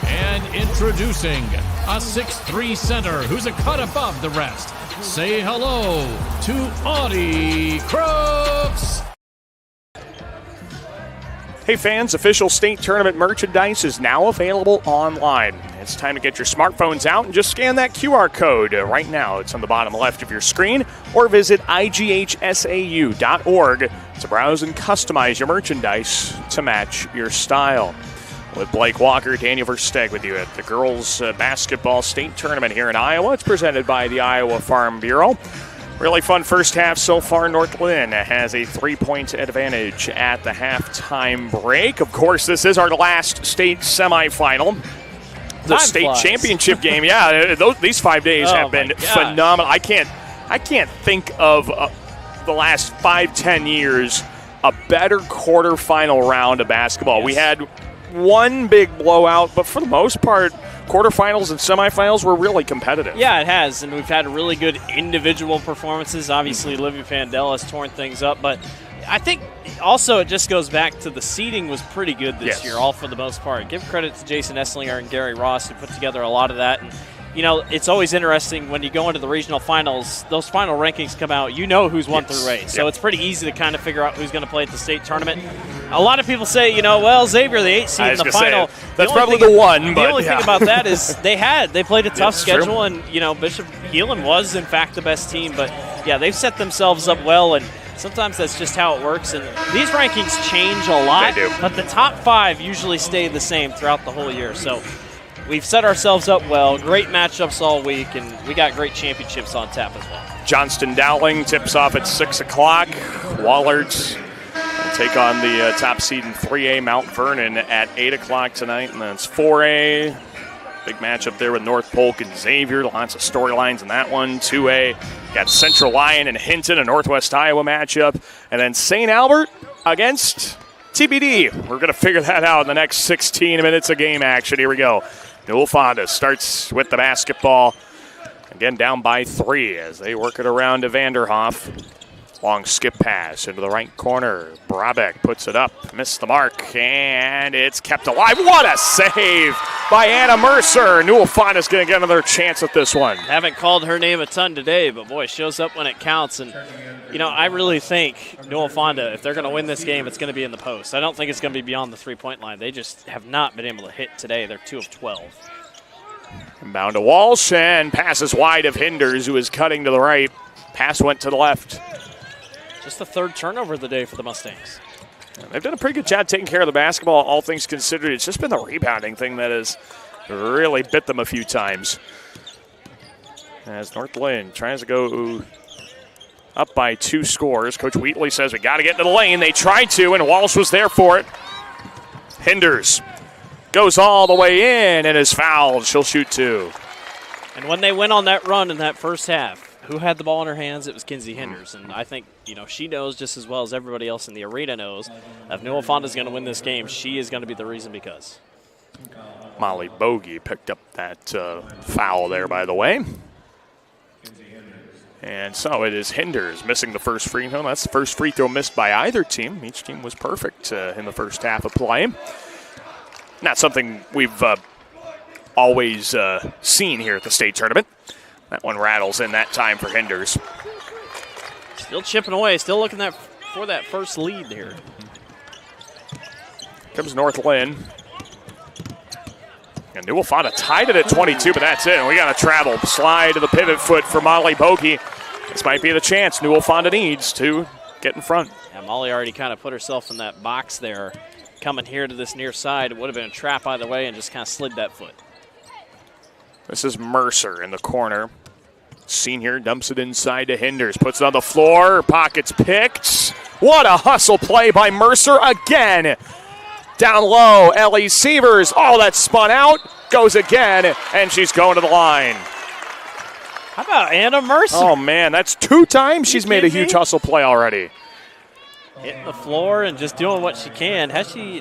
And introducing a 6'3" center who's a cut above the rest. Say hello to Audie Crooks. Hey fans, official state tournament merchandise is now available online. It's time to get your smartphones out and just scan that QR code. Right now, it's on the bottom left of your screen, or visit IGHSAU.org to browse and customize your merchandise to match your style. With Blake Walker, Daniel Versteg with you at the girls basketball state tournament here in Iowa. It's presented by the Iowa Farm Bureau. Really fun first half so far. North Linn has a 3-point advantage at the halftime break. Of course, this is our last state semifinal. The Time state flies. championship game. Yeah, these 5 days have been phenomenal. I can't think of the last 5-10 years a better quarterfinal round of basketball. Yes. We had one big blowout, but for the most part, quarterfinals and semifinals were really competitive. Yeah, it has, and we've had really good individual performances. Obviously, Olivia Pandel has torn things up, but I think also it just goes back to the seeding was pretty good this year, all for the most part. Give credit to Jason Esslinger and Gary Ross who put together a lot of that. And it's always interesting when you go into the regional finals, those final rankings come out, who's won through 8. So it's pretty easy to kind of figure out who's going to play at the state tournament. A lot of people say, Xavier, the 8 seed in the final. That's probably the one. The only thing about that is they played a tough schedule, true. and, Bishop Heelan was, in fact, the best team. But, yeah, they've set themselves up well, and sometimes that's just how it works. And these rankings change a lot, They do. but the top 5 usually stay the same throughout the whole year. So we've set ourselves up well. Great matchups all week, and we got great championships on tap as well. Johnston Dowling tips off at 6 o'clock. Wallards will take on the top seed in 3A, Mount Vernon, at 8 o'clock tonight. And then it's 4A. Big matchup there with North Polk and Xavier. Lots of storylines in that one. 2A, got Central Lyon and Hinton, a Northwest Iowa matchup. And then St. Albert against TBD. We're going to figure that out in the next 16 minutes of game action. Here we go. Newell-Fonda starts with the basketball. Again, down by 3 as they work it around to Vanderhoff. Long skip pass into the right corner. Brabeck puts it up, missed the mark, and it's kept alive. What a save by Anna Mercer. Newell-Fonda's going to get another chance at this one. Haven't called her name a ton today, but boy, shows up when it counts. And, I really think Newell-Fonda, if they're going to win this game, it's going to be in the post. I don't think it's going to be beyond the 3-point line. They just have not been able to hit today. They're 2 of 12. Inbound to Walsh, and passes wide of Hinders, who is cutting to the right. Pass went to the left. Just the third turnover of the day for the Mustangs. They've done a pretty good job taking care of the basketball, all things considered. It's just been the rebounding thing that has really bit them a few times. As North Linn tries to go up by 2 scores. Coach Wheatley says we got to get into the lane. They tried to, and Walsh was there for it. Hinders goes all the way in and is fouled. She'll shoot 2. And when they went on that run in that first half, who had the ball in her hands? It was Kinsey Hinders. And I think, she knows just as well as everybody else in the arena knows, if Newell-Fonda is going to win this game, she is going to be the reason because. Molly Bogey picked up that foul there, by the way. And so it is Hinders missing the first free throw. That's the first free throw missed by either team. Each team was perfect in the first half of play. Not something we've always seen here at the state tournament. That one rattles in that time for Hinders. Still chipping away, still looking for that first lead here. Comes North Linn. And Newell-Fonda tied it at 22, but that's it. We got to travel. Slide to the pivot foot for Molly Bogey. This might be the chance Newell-Fonda needs to get in front. Yeah, Molly already kind of put herself in that box there. Coming here to this near side, it would have been a trap either way and just kind of slid that foot. This is Mercer in the corner. Senior dumps it inside to Hinders. Puts it on the floor. Pockets picked. What a hustle play by Mercer again. Down low, Ellie Sievers. Oh, that's spun out. Goes again, and she's going to the line. How about Anna Mercer? Oh, man, that's 2 times she's made a huge hustle play already. Hitting the floor and just doing what she can.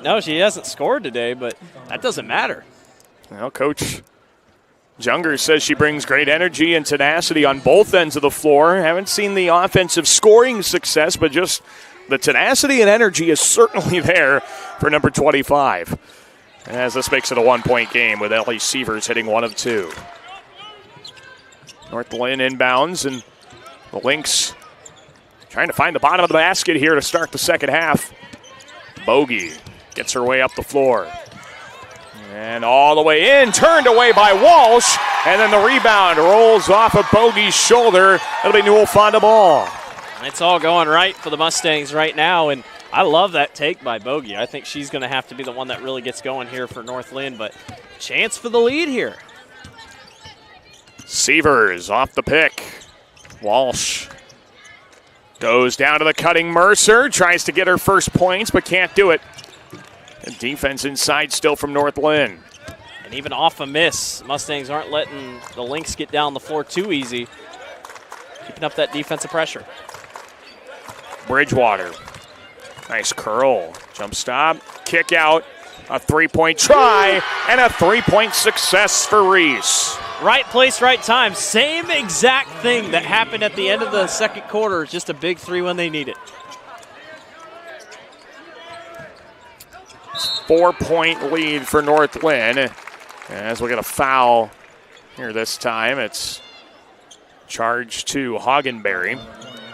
No, she hasn't scored today, but that doesn't matter. Well, Coach Junger says she brings great energy and tenacity on both ends of the floor. Haven't seen the offensive scoring success, but just the tenacity and energy is certainly there for number 25. As this makes it a 1-point game with Ellie Sievers hitting 1 of 2. North Linn inbounds, and the Lynx trying to find the bottom of the basket here to start the second half. Bogey gets her way up the floor. And all the way in, turned away by Walsh. And then the rebound rolls off of Bogey's shoulder. It'll be Newell-Fonda ball. It's all going right for the Mustangs right now. And I love that take by Bogey. I think she's going to have to be the one that really gets going here for North Linn. But chance for the lead here. Sievers off the pick. Walsh goes down to the cutting Mercer. Tries to get her first points, but can't do it. And defense inside still from North Linn. And even off a miss, Mustangs aren't letting the Lynx get down the floor too easy. Keeping up that defensive pressure. Bridgewater. Nice curl. Jump stop. Kick out. A 3-point try. And a 3-point success for Reese. Right place, right time. Same exact thing that happened at the end of the second quarter. Just a big 3 when they need it. 4-point lead for North Linn. As we get a foul here this time, it's charged to Hagenberry.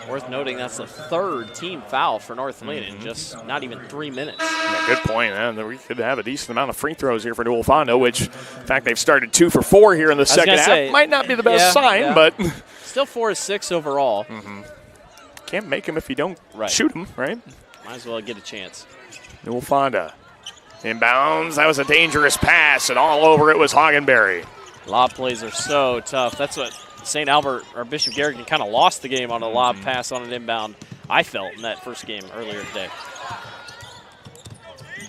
Worth noting that's the 3rd team foul for North Linn in just not even 3 minutes. Yeah, good point. We could have a decent amount of free throws here for Newell-Fonda, which, in fact, they've started 2 for 4 here in the second half. Might not be the best sign, but still 4 of 6 overall. Can't make them if you don't shoot them, right? Might as well get a chance. Newell-Fonda inbounds. That was a dangerous pass, and all over it was Hagenberry. Lob plays are so tough. That's what St. Albert or Bishop Garrigan kind of lost the game on a lob pass on an inbound, I felt, in that first game earlier today.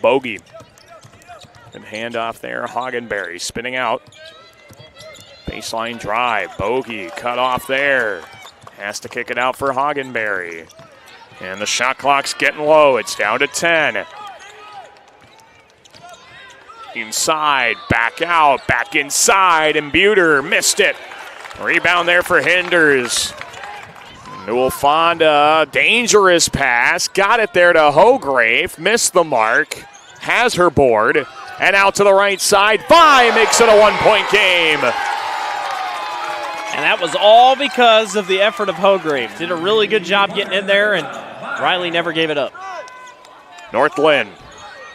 Bogey. And handoff there. Hagenberry spinning out. Baseline drive. Bogey cut off there. Has to kick it out for Hagenberry. And the shot clock's getting low. It's down to 10. Inside, back out, back inside, and Buter missed it. Rebound there for Hinders. Newell-Fonda, dangerous pass, got it there to Hograve, missed the mark, has her board, and out to the right side. Vi makes it a 1-point game. And that was all because of the effort of Hograve. Did a really good job getting in there, and Riley never gave it up. North Linn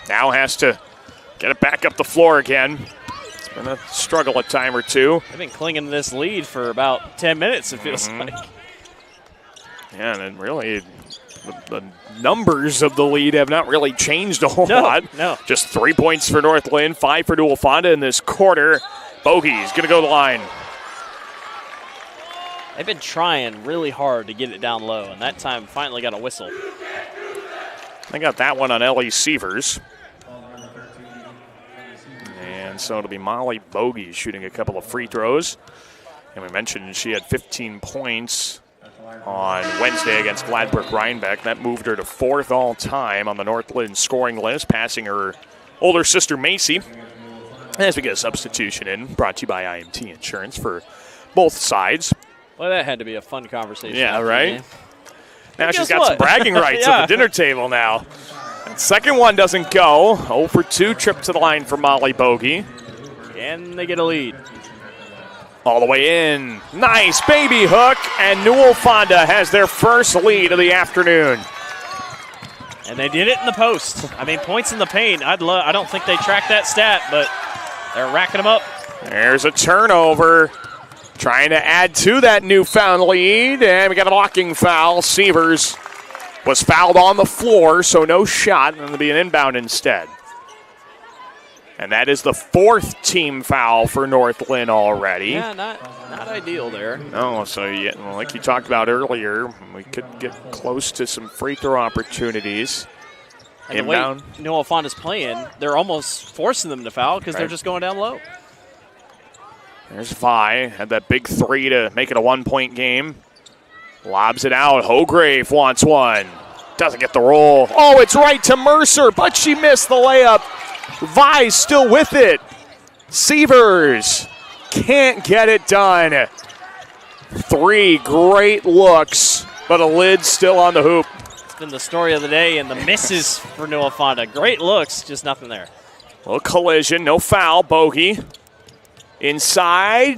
now has to get it back up the floor again. It's been a struggle a time or two. They've been clinging to this lead for about 10 minutes, it feels like. Yeah, and it really the numbers of the lead have not really changed a whole lot. No. Just 3 points for North Linn, 5 for Newell-Fonda in this quarter. Bogey's going to go to the line. They've been trying really hard to get it down low, and that time finally got a whistle. I got that one on Ellie Sievers. And so it'll be Molly Bogey shooting a couple of free throws. And we mentioned she had 15 points on Wednesday against Gladbrook-Rhinebeck. That moved her to 4th all-time on the North Linn scoring list, passing her older sister Macy. As we get a substitution in, brought to you by IMT Insurance for both sides. Well, that had to be a fun conversation. Yeah, right? Now she's guess got some bragging rights at the dinner table now. And second one doesn't go. 0 for 2 trip to the line for Molly Bogey. Can they get a lead? All the way in. Nice baby hook, and Newell-Fonda has their first lead of the afternoon. And they did it in the post. I mean, points in the paint. I don't think they tracked that stat, but they're racking them up. There's a turnover. Trying to add to that newfound lead, and we got a blocking foul. Sievers was fouled on the floor, so no shot, and it'll be an inbound instead. And that is the 4th team foul for North Linn already. Yeah, not ideal there. No, so like you talked about earlier, we could get close to some free throw opportunities. And inbound. the way Newell-Fonda's playing, they're almost forcing them to foul because they're just going down low. There's Vi, had that big 3 to make it a 1-point game. Lobs it out. Hograve wants one. Doesn't get the roll. Oh, it's right to Mercer, but she missed the layup. Vi's still with it. Sievers can't get it done. 3 great looks, but a lid still on the hoop. It's been the story of the day, and the misses for Newell-Fonda. Great looks, just nothing there. Little collision, no foul. Bogey inside,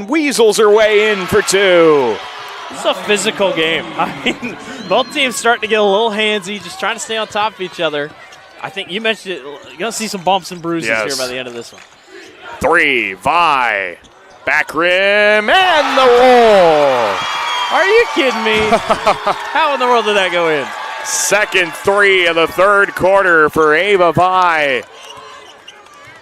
weasels her way in for 2. It's a physical game. I mean, both teams starting to get a little handsy, just trying to stay on top of each other. I think you mentioned it. You're going to see some bumps and bruises here by the end of this one. 3, Vi. Back rim, and the roll. Are you kidding me? How in the world did that go in? Second 3 of the third quarter for Ava Vi.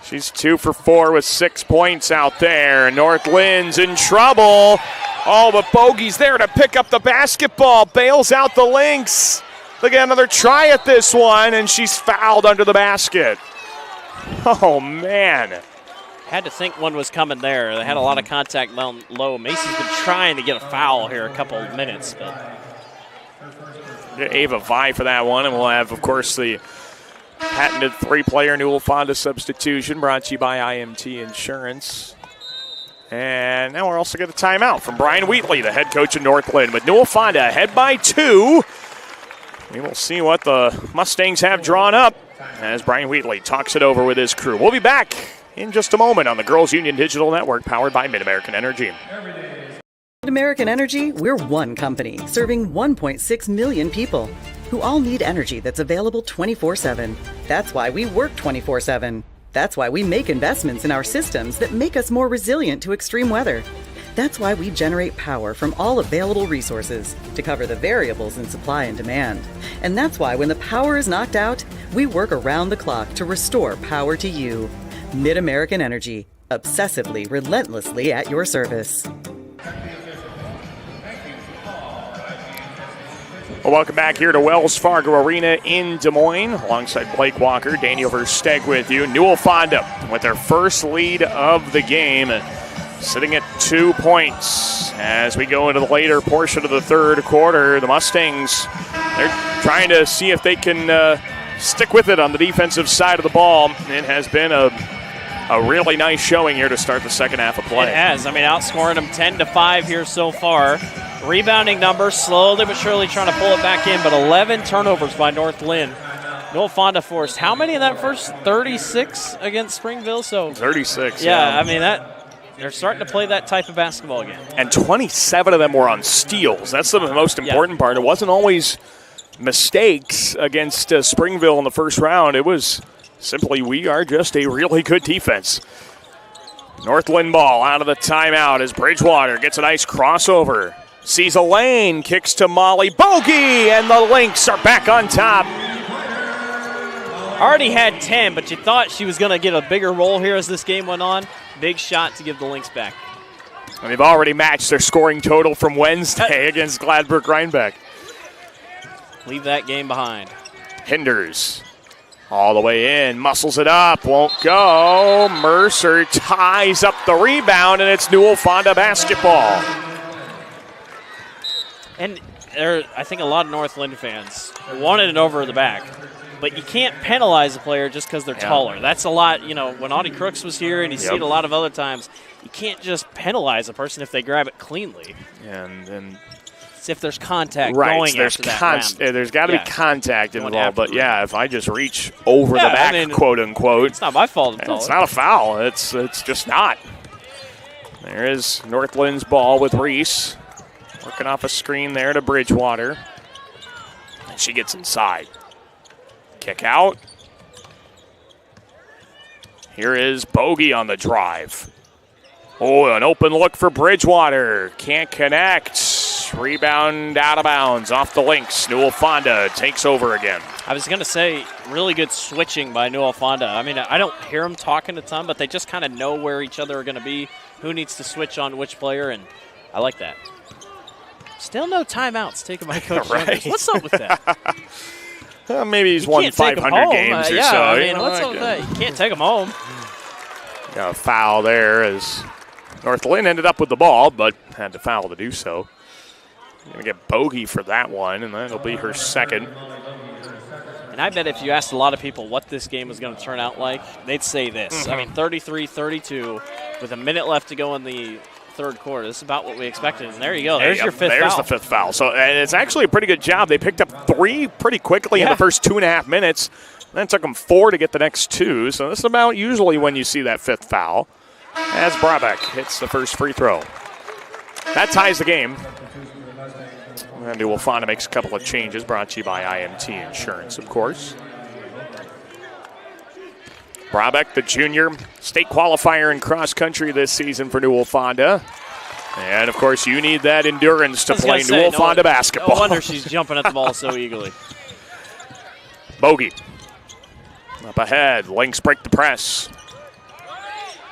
She's 2 for 4 with 6 points out there. North Linn's in trouble. Oh, but Bogey's there to pick up the basketball. Bails out the Lynx. They get another try at this one, and she's fouled under the basket. Oh, man. Had to think one was coming there. They had a lot of contact down low. Macy's been trying to get a foul here a couple of minutes. But Ava Vi for that one, and we'll have, of course, the patented 3-player Newell-Fonda substitution brought to you by IMT Insurance. And now we're also going to timeout from Brian Wheatley, the head coach of North Linn. With Newell-Fonda ahead by 2. We will see what the Mustangs have drawn up as Brian Wheatley talks it over with his crew. We'll be back in just a moment on the Girls Union Digital Network powered by Mid-American Energy. Mid-American Energy, we're one company serving 1.6 million people who all need energy that's available 24/7. That's why we work 24/7. That's why we make investments in our systems that make us more resilient to extreme weather. That's why we generate power from all available resources to cover the variables in supply and demand. And that's why when the power is knocked out, we work around the clock to restore power to you. Mid-American Energy, obsessively, relentlessly at your service. Well, welcome back here to Wells Fargo Arena in Des Moines. Alongside Blake Walker, Daniel Versteg with you. Newell-Fonda with their first lead of the game, sitting at 2 points. As we go into the later portion of the third quarter, the Mustangs, they're trying to see if they can stick with it on the defensive side of the ball. It has been a really nice showing here to start the second half of play. It has. I mean, outscoring them 10-5 here so far. Rebounding numbers, slowly but surely trying to pull it back in, but 11 turnovers by North Linn. Newell-Fonda forced how many in that first 36 against Springville? So 36, yeah. I mean, they're starting to play that type of basketball again. And 27 of them were on steals. That's the most important part. It wasn't always mistakes against Springville in the first round. It was simply, we are just a really good defense. North Linn ball out of the timeout as Bridgewater gets a nice crossover. Sees a lane, kicks to Molly, bogey, and the Lynx are back on top. Already had 10, but you thought she was going to get a bigger role here as this game went on. Big shot to give the Lynx back. And they've already matched their scoring total from Wednesday against Gladbrook-Rhinebeck. Leave that game behind. Hinders all the way in, muscles it up, won't go. Mercer ties up the rebound, and it's Newell-Fonda basketball. And I think a lot of North Linn fans wanted it over the back. But you can't penalize a player just because they're taller. That's a lot, when Audie Crooks was here, and you see it a lot of other times, you can't just penalize a person if they grab it cleanly. And it's if there's contact going after that round. There's got to be contact involved. But, if I just reach over the back, quote-unquote. It's not my fault. It's not a foul. It's just not. There is North Linn's ball with Reese. Working off a screen there to Bridgewater. And she gets inside. Kick out. Here is Bogey on the drive. Oh, an open look for Bridgewater. Can't connect. Rebound out of bounds off the Lynx. Newell-Fonda takes over again. I was going to say, really good switching by Newell-Fonda. I mean, I don't hear them talking a ton, but they just kind of know where each other are going to be, who needs to switch on which player, and I like that. Still no timeouts taken by Coach Sanders. What's up with that? Maybe he's won 500 games or so. I mean, what's up with that? You can't take him home. Got a foul there as North Linn ended up with the ball, but had to foul to do so. Going to get Bogey for that one, and that'll be her second. And I bet if you asked a lot of people what this game was going to turn out like, they'd say this. I mean, 33-32 with a minute left to go in the third quarter. This is about what we expected. And there you go. There's your fifth foul. There's the fifth foul. So and it's actually a pretty good job. They picked up 3 pretty quickly in the first 2.5 minutes. Then it took them 4 to get the next 2. So this is about usually when you see that fifth foul. As Brabeck hits the first free throw. That ties the game. And Newell-Fonda makes a couple of changes, brought to you by IMT Insurance, of course. Brabeck, the junior, state qualifier in cross country this season for Newell-Fonda. And, of course, you need that endurance to play Newell-Fonda basketball. No wonder she's jumping at the ball so eagerly. Bogey. Up ahead. Lynx break the press.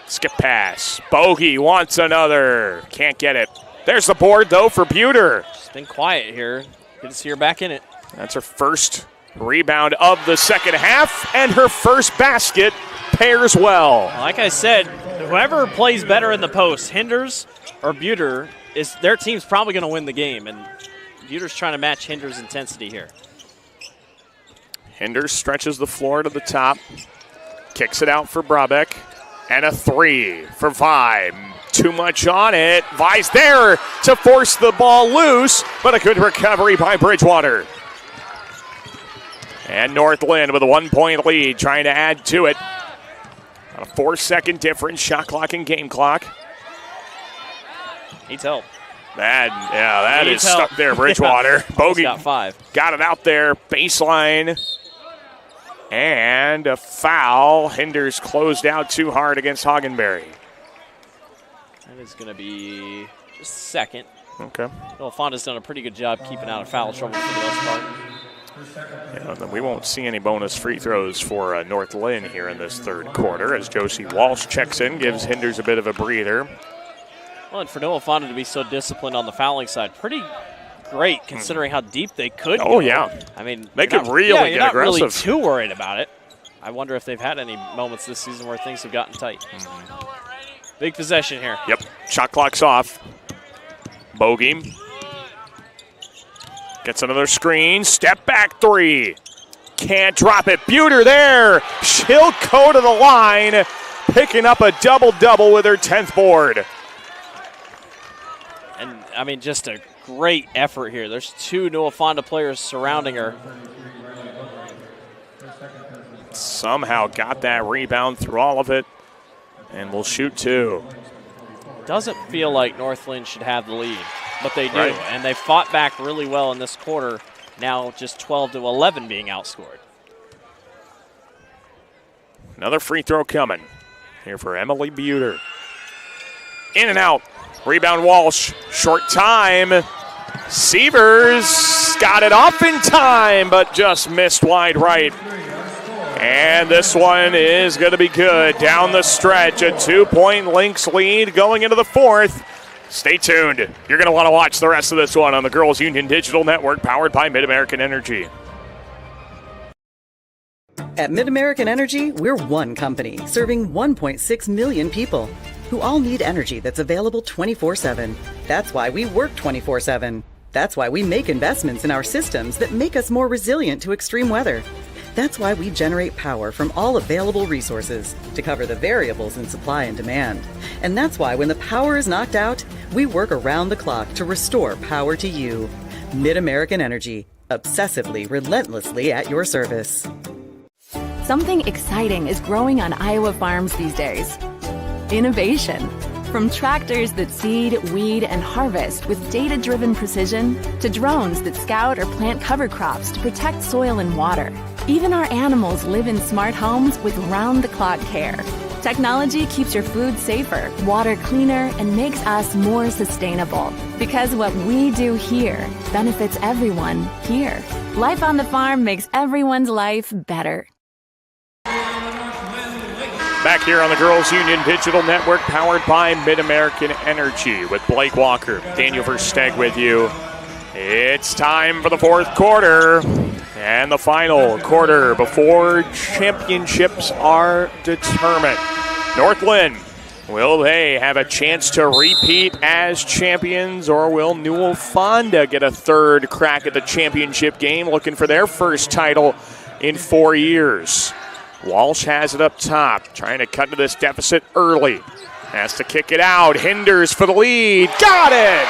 Skip pass. Bogey wants another. Can't get it. There's the board, though, for Buter. She's been quiet here. Good to see her back in it. That's her first rebound of the second half, and her first basket pairs well. Like I said, whoever plays better in the post, Hinders or Buter, their team's probably going to win the game, and Buter's trying to match Hinders' intensity here. Hinders stretches the floor to the top, kicks it out for Brabeck, and a 3 for Vi. Too much on it. Vi's there to force the ball loose, but a good recovery by Bridgewater. And North Linn with a 1-point lead, trying to add to it. A 4-second difference, shot clock and game clock. Needs help. That is help. Stuck there, Bridgewater. Bogey got 5. Got it out there, baseline. And a foul. Hinders closed out too hard against Hagenberry. That is going to be just second. Okay. Newell-Fonda's done a pretty good job keeping out of foul trouble for the most part. Yeah, we won't see any bonus free throws for North Linn here in this third quarter as Josie Walsh checks in, gives Hinders a bit of a breather. Well, and for Newell-Fonda to be so disciplined on the fouling side, pretty great considering how deep they could go. Oh, yeah. I mean, they could really get aggressive. You're not really too worried about it. I wonder if they've had any moments this season where things have gotten tight. Big possession here. Yep. Shot clock's off. Bogey gets another screen. Step back 3. Can't drop it. Buter there. She'll go to the line, picking up a double-double with her 10th board. And, I mean, just a great effort here. There's 2 Newell-Fonda players surrounding her. Somehow got that rebound through all of it, and will shoot 2. Doesn't feel like North Linn should have the lead, but they do. Right. And they fought back really well in this quarter, now just 12-11 being outscored. Another free throw coming here for Emily Buter. In and out. Rebound Walsh. Short time. Sievers got it off in time, but just missed wide right. And this one is going to be good. Down the stretch, a 2-point Lynx lead going into the fourth. Stay tuned. You're going to want to watch the rest of this one on the Girls Union Digital Network, powered by Mid-American Energy. At Mid-American Energy, we're one company serving 1.6 million people who all need energy that's available 24/7. That's why we work 24/7. That's why we make investments in our systems that make us more resilient to extreme weather. That's why we generate power from all available resources to cover the variables in supply and demand. And that's why when the power is knocked out, we work around the clock to restore power to you. Mid-American Energy, obsessively, relentlessly at your service. Something exciting is growing on Iowa farms these days. Innovation. From tractors that seed, weed, and harvest with data-driven precision to drones that scout or plant cover crops to protect soil and water. Even our animals live in smart homes with round-the-clock care. Technology keeps your food safer, water cleaner, and makes us more sustainable. Because what we do here benefits everyone here. Life on the farm makes everyone's life better. Back here on the Girls Union Digital Network, powered by Mid-American Energy, with Blake Walker, Daniel Versteg with you. It's time for the fourth quarter and the final quarter before championships are determined. North Linn, will they have a chance to repeat as champions, or will Newell-Fonda get a third crack at the championship game, looking for their first title in 4 years? Walsh has it up top, trying to cut to this deficit early. Has to kick it out. Hinders for the lead. Got it!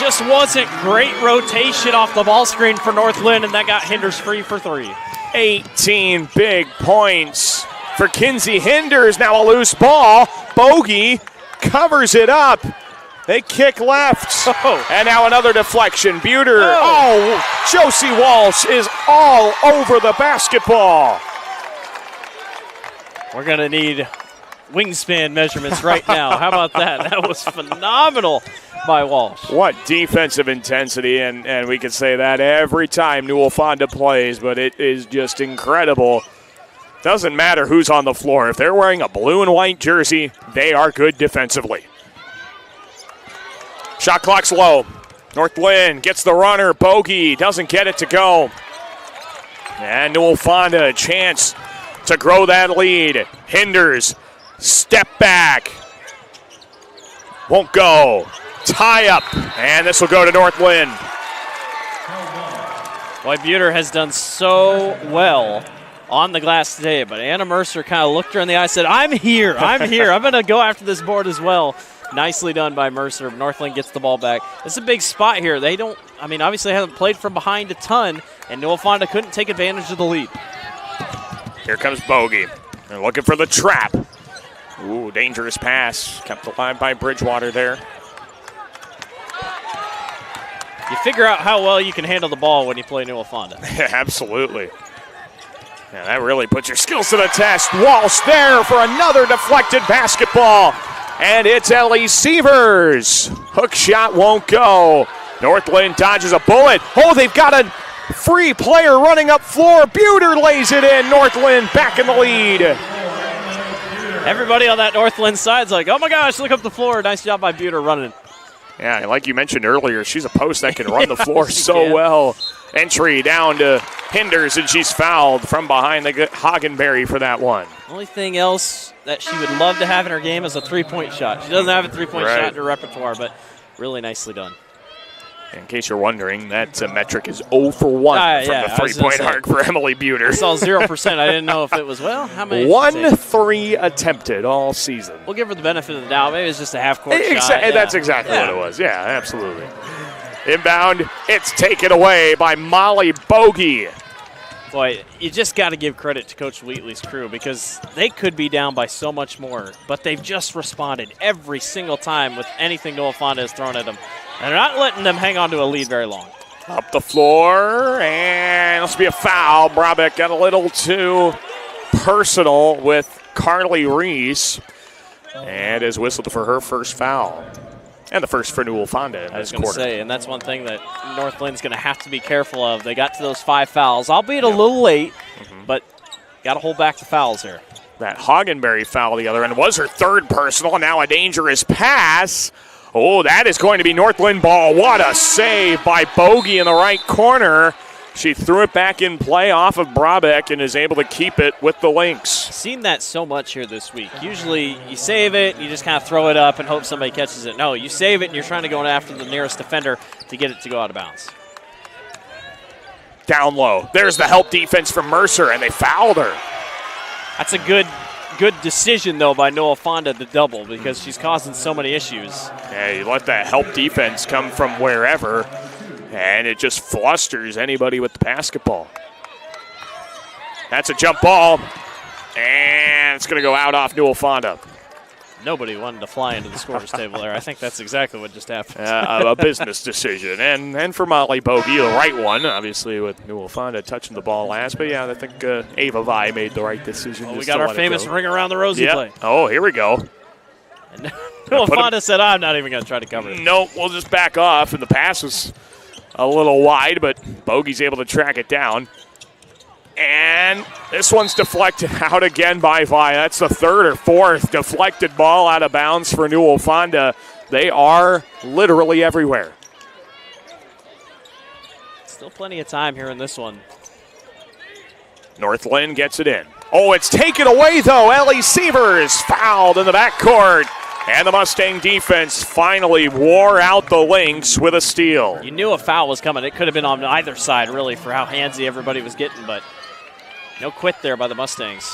Just wasn't great rotation off the ball screen for North Linn, and that got Hinders free for 3. 18 big points for Kinsey Hinders. Now a loose ball. Bogey covers it up. They kick left. And now another deflection. Buter. Josie Walsh is all over the basketball. We're going to need wingspan measurements right now. How about that? That was phenomenal by Walsh. What defensive intensity, and we can say that every time Newell-Fonda plays, but it is just incredible. Doesn't matter who's on the floor. If they're wearing a blue and white jersey, they are good defensively. Shot clock's low. North Linn gets the runner. Bogey doesn't get it to go. And Newell-Fonda a chance to grow that lead. Hinders, step back. Won't go. Tie up, and this will go to North Linn. Boy, Buter has done so well on the glass today, but Anna Mercer kind of looked her in the eye and said, I'm here. I'm going to go after this board as well. Nicely done by Mercer. North Linn gets the ball back. It's a big spot here. Obviously haven't played from behind a ton, and Newell-Fonda couldn't take advantage of the lead. Here comes Bogey. They're looking for the trap. Ooh, dangerous pass. Kept alive by Bridgewater there. You figure out how well you can handle the ball when you play Newell-Fonda. Yeah, absolutely. Yeah, that really puts your skills to the test. Walsh there for another deflected basketball. And it's Ellie Sievers. Hook shot won't go. North Linn dodges a bullet. Oh, they've got a free player running up floor. Buter lays it in. North Linn back in the lead. Everybody on that North Linn side's like, oh my gosh, look up the floor. Nice job by Buter running. Yeah, like you mentioned earlier, she's a post that can run the floor so well. Entry down to Hinders, and she's fouled from behind the Hagenberry for that one. Only thing else that she would love to have in her game is a three-point shot. She doesn't have a three-point shot in her repertoire, but really nicely done. In case you're wondering, that metric is 0 for 1 from the three-point arc for Emily Buter. I saw 0%. I didn't know if it was, how many? 1 3 attempted all season. We'll give her the benefit of the doubt. Maybe it's just a half-court shot. That's exactly what it was. Yeah, absolutely. Inbound, it's taken away by Molly Bogey. Boy, you just got to give credit to Coach Wheatley's crew because they could be down by so much more, but they've just responded every single time with anything Newell-Fonda has thrown at them. And they're not letting them hang on to a lead very long. Up the floor, and this will be a foul. Brabeck got a little too personal with Carly Reese, and is whistled for her first foul. And the first for Newell-Fonda in this quarter. I was going to say, and that's one thing that North Lynn's going to have to be careful of. They got to those 5 fouls, albeit a little late, but got to hold back the fouls here. That Hagenberry foul the other end was her third personal, and now a dangerous pass. Oh, that is going to be North Linn ball. What a save by Bogey in the right corner. She threw it back in play off of Brabeck and is able to keep it with the Lynx. Seen that so much here this week. Usually you save it, you just kind of throw it up and hope somebody catches it. No, you save it and you're trying to go after the nearest defender to get it to go out of bounds. Down low. There's the help defense from Mercer, and they fouled her. That's a good decision, though, by Newell-Fonda to double because she's causing so many issues. Yeah, you let that help defense come from wherever, and it just flusters anybody with the basketball. That's a jump ball, and it's going to go out off Newell-Fonda. Nobody wanted to fly into the scorer's table there. I think that's exactly what just happened. A business decision. And for Molly Bogey, the right one, obviously with Newell-Fonda touching the ball last. But, yeah, I think Ava Vi made the right decision. Well, we got our famous ring around the rosy play. Oh, here we go. And Newell-Fonda said, I'm not even going to try to cover it. Nope, we'll just back off. And the pass was a little wide, but Bogey's able to track it down. And this one's deflected out again by Vi. That's the third or fourth deflected ball out of bounds for Newell-Fonda. They are literally everywhere. Still plenty of time here in this one. North Linn gets it in. Oh, it's taken away, though. Ellie Sievers fouled in the backcourt. And the Mustang defense finally wore out the Lynx with a steal. You knew a foul was coming. It could have been on either side, really, for how handsy everybody was getting, but no quit there by the Mustangs.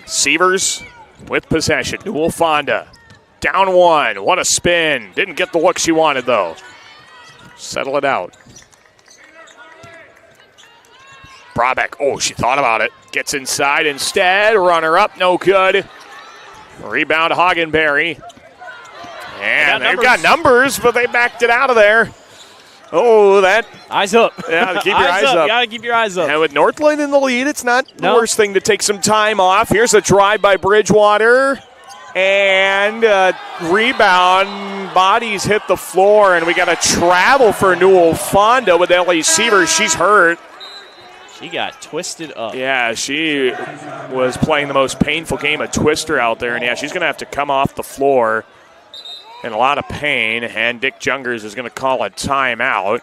Sievers with possession. Newell-Fonda down one. What a spin. Didn't get the look she wanted, though. Settle it out. Brabeck. Oh, she thought about it. Gets inside instead. Runner up. No good. Rebound Hagenberry. And they've got numbers, but they backed it out of there. Oh, that. Eyes up. Yeah, keep your eyes up. You got to keep your eyes up. And with North Linn in the lead, it's not the worst thing to take some time off. Here's a drive by Bridgewater. And rebound. Bodies hit the floor, and we got a travel for Newell-Fonda with Ellie Sievers. She's hurt. She got twisted up. Yeah, she was playing the most painful game of Twister out there. And, yeah, she's going to have to come off the floor in a lot of pain, and Dick Jungers is going to call a timeout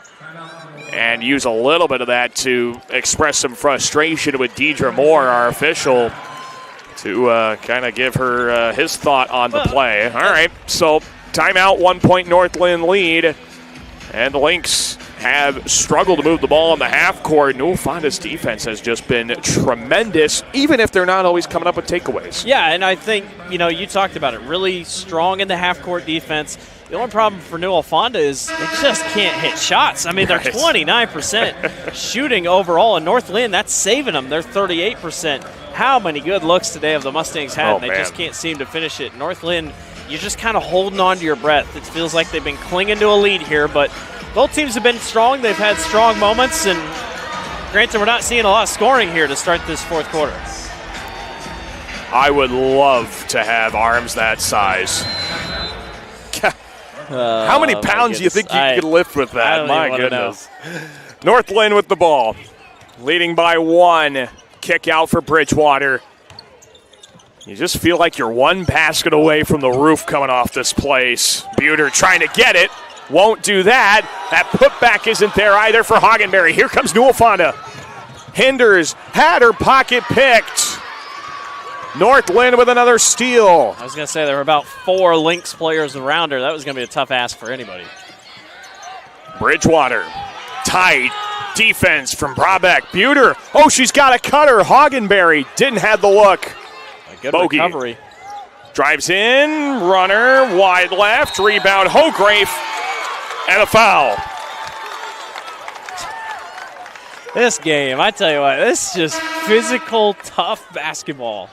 and use a little bit of that to express some frustration with Deidre Moore, our official, to kind of give her his thought on the play. All right, so timeout, 1 point North Linn lead, and the Lynx have struggled to move the ball in the half court. Newell-Fonda's defense has just been tremendous, even if they're not always coming up with takeaways. Yeah, and I think, you talked about it, really strong in the half court defense. The only problem for Newell-Fonda is they just can't hit shots. I mean, they're 29% shooting overall, and North Linn, that's saving them. They're 38%. How many good looks today have the Mustangs had? Oh, they just can't seem to finish it. North Linn, you're just kind of holding on to your breath. It feels like they've been clinging to a lead here, but both teams have been strong. They've had strong moments, and granted, we're not seeing a lot of scoring here to start this fourth quarter. I would love to have arms that size. How many pounds do you think you could lift with that? My goodness. North Linn with the ball, leading by 1. Kick out for Bridgewater. You just feel like you're one basket away from the roof coming off this place. Buter trying to get it. Won't do that. That putback isn't there either for Hagenberry. Here comes Newell-Fonda. Hinders had her pocket picked. North Linn with another steal. I was going to say there were about 4 Lynx players around her. That was going to be a tough ask for anybody. Bridgewater. Tight defense from Brabeck. Buter. Oh, she's got a cutter. Hagenberry didn't have the look. A good recovery. Drives in. Runner. Wide left. Rebound. Hografe. And a foul. This game, I tell you what, this is just physical, tough basketball.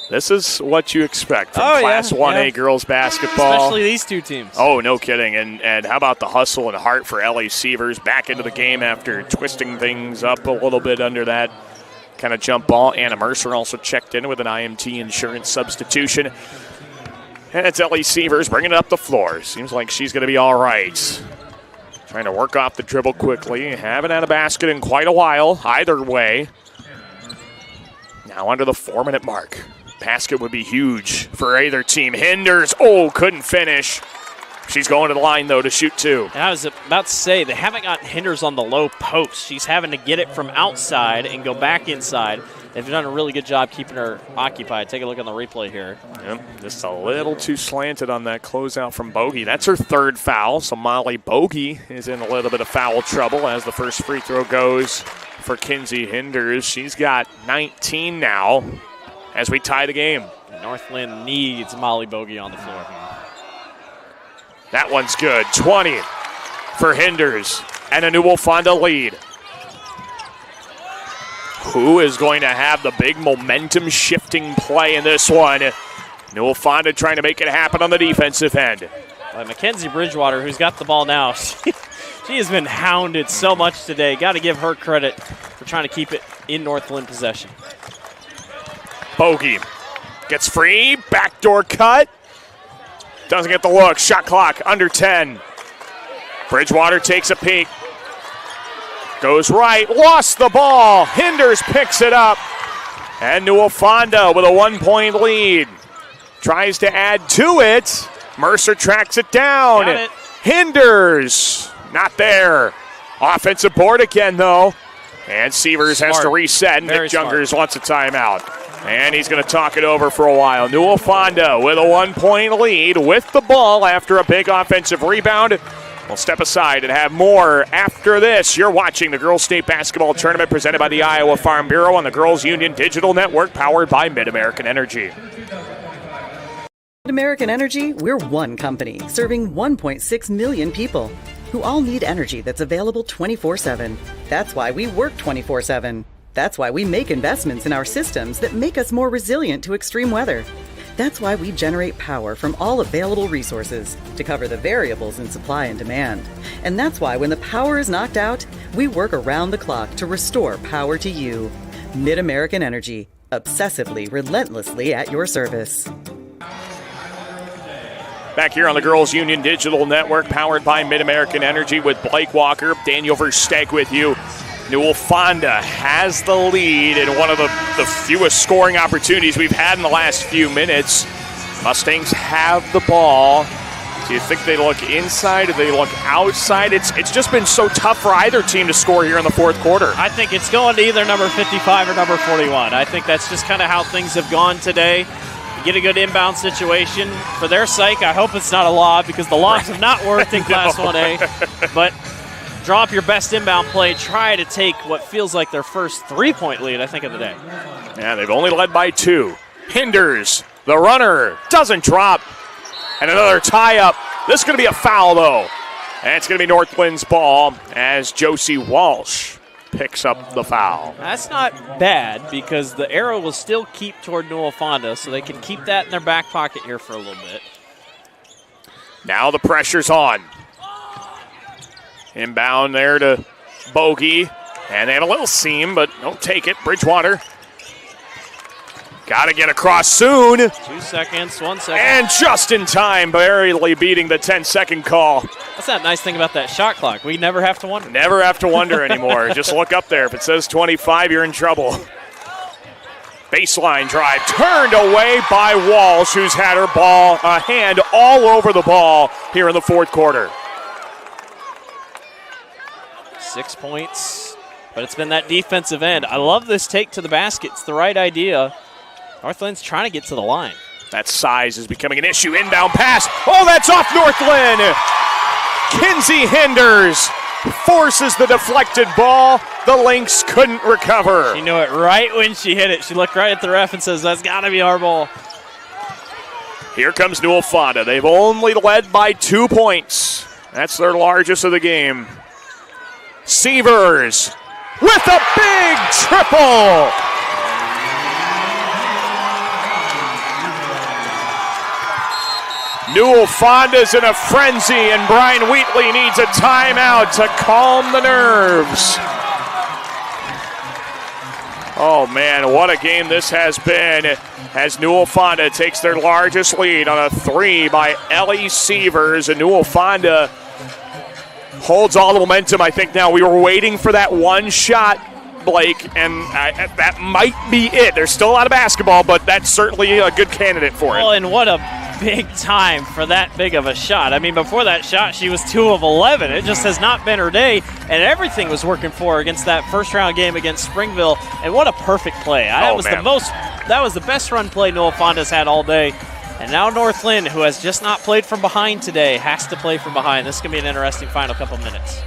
This is what you expect from Class 1A girls basketball. Especially these two teams. Oh, no kidding. And how about the hustle and heart for Ellie Sievers back into the game after twisting things up a little bit under that kind of jump ball. Anna Mercer also checked in with an IMT insurance substitution. And it's Ellie Sievers bringing it up the floor. Seems like she's going to be all right. Trying to work off the dribble quickly. Haven't had a basket in quite a while, either way. Now under the 4-minute mark. Basket would be huge for either team. Hinders, couldn't finish. She's going to the line, though, to shoot 2. And I was about to say, they haven't gotten Hinders on the low post. She's having to get it from outside and go back inside. They've done a really good job keeping her occupied. Take a look on the replay here. Yep, just a little too slanted on that closeout from Bogey. That's her 3rd foul, so Molly Bogey is in a little bit of foul trouble as the first free throw goes for Kinsey Hinders. She's got 19 now as we tie the game. North Linn needs Molly Bogey on the floor. That one's good. 20 for Hinders and a Newell-Fonda lead. Who is going to have the big momentum-shifting play in this one? Newell-Fonda trying to make it happen on the defensive end. Mackenzie Bridgewater, who's got the ball now, she has been hounded so much today. Got to give her credit for trying to keep it in North Linn possession. Bogey gets free, backdoor cut. Doesn't get the look. Shot clock under 10. Bridgewater takes a peek. Goes right, lost the ball. Hinders picks it up. And Newell-Fonda with a 1-point lead. Tries to add to it. Mercer tracks it down. Got it. Hinders, not there. Offensive board again, though. And Sievers has to reset. Nick Jungers wants a timeout. And he's going to talk it over for a while. Newell-Fonda with a 1-point lead with the ball after a big offensive rebound. We'll step aside and have more after this. You're watching the Girls State Basketball Tournament presented by the Iowa Farm Bureau on the Girls Union Digital Network, powered by Mid-American Energy. Mid-American Energy, we're one company serving 1.6 million people who all need energy that's available 24/7. That's why we work 24/7. That's why we make investments in our systems that make us more resilient to extreme weather. That's why we generate power from all available resources to cover the variables in supply and demand. And that's why when the power is knocked out, we work around the clock to restore power to you. Mid-American Energy, obsessively, relentlessly at your service. Back here on the Girls Union Digital Network, powered by Mid-American Energy with Blake Walker, Daniel Versteeg with you. Newell-Fonda has the lead in one of the fewest scoring opportunities we've had in the last few minutes. Mustangs have the ball. Do you think they look inside or they look outside? It's just been so tough for either team to score here in the fourth quarter. I think it's going to either number 55 or number 41. I think that's just kind of how things have gone today. You get a good inbound situation. For their sake, I hope it's not a lob because the lobs have not worked in Class 1A. But draw up your best inbound play. Try to take what feels like their first 3-point lead, I think, of the day. Yeah, they've only led by 2. Hinders, the runner, doesn't drop. And another tie-up. This is going to be a foul, though. And it's going to be North Lynn's ball as Josie Walsh picks up the foul. That's not bad because the arrow will still keep toward Newell-Fonda, so they can keep that in their back pocket here for a little bit. Now the pressure's on. Inbound there to Bogey. And they have a little seam, but don't take it. Bridgewater. Got to get across soon. 2 seconds, 1 second. And just in time, barely beating the 10-second call. That's that nice thing about that shot clock. We never have to wonder. Never have to wonder anymore. Just look up there. If it says 25, you're in trouble. Baseline drive turned away by Walsh, who's had her ball, a hand all over the ball here in the fourth quarter. 6 points, but it's been that defensive end. I love this take to the basket. It's the right idea. North Lynn's trying to get to the line. That size is becoming an issue. Inbound pass. Oh, that's off North Linn. Kinsey Hinders forces the deflected ball. The Lynx couldn't recover. She knew it right when she hit it. She looked right at the ref and says, that's got to be our ball. Here comes Newell-Fonda. They've only led by 2 points. That's their largest of the game. Sievers with a big triple. Newell-Fonda's in a frenzy, and Brian Wheatley needs a timeout to calm the nerves. Oh, man, what a game this has been as Newell-Fonda takes their largest lead on a 3 by Ellie Sievers. And Newell-Fonda holds all the momentum. I think now we were waiting for that one shot, Blake, and that might be it. There's still a lot of basketball, but that's certainly a good candidate for it. Well, and what a big time for that big of a shot. I mean, before that shot, she was 2 of 11. It just has not been her day, and everything was working for her against that first-round game against Springville. And what a perfect play. That was the best run play Newell-Fonda's had all day. And now North Linn, who has just not played from behind today, has to play from behind. This is going to be an interesting final couple minutes.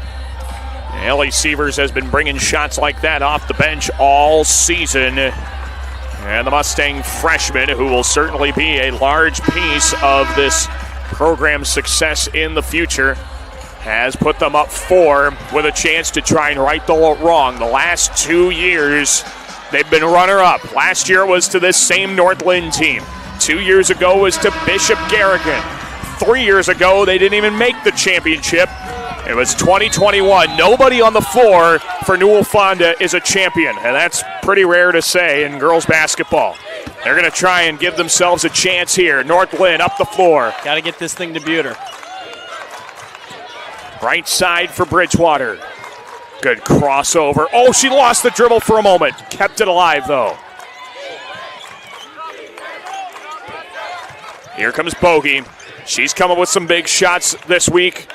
Ellie Sievers has been bringing shots like that off the bench all season. And the Mustang freshman, who will certainly be a large piece of this program's success in the future, has put them up 4 with a chance to try and right the wrong. The last 2 years, they've been runner-up. Last year was to this same North Linn team. 2 years ago was to Bishop Garrigan. 3 years ago, they didn't even make the championship. It was 2021. Nobody on the floor for Newell-Fonda is a champion, and that's pretty rare to say in girls basketball. They're going to try and give themselves a chance here. North Linn up the floor. Got to get this thing to Buter. Right side for Bridgewater. Good crossover. Oh, she lost the dribble for a moment. Kept it alive, though. Here comes Bogey. She's coming with some big shots this week.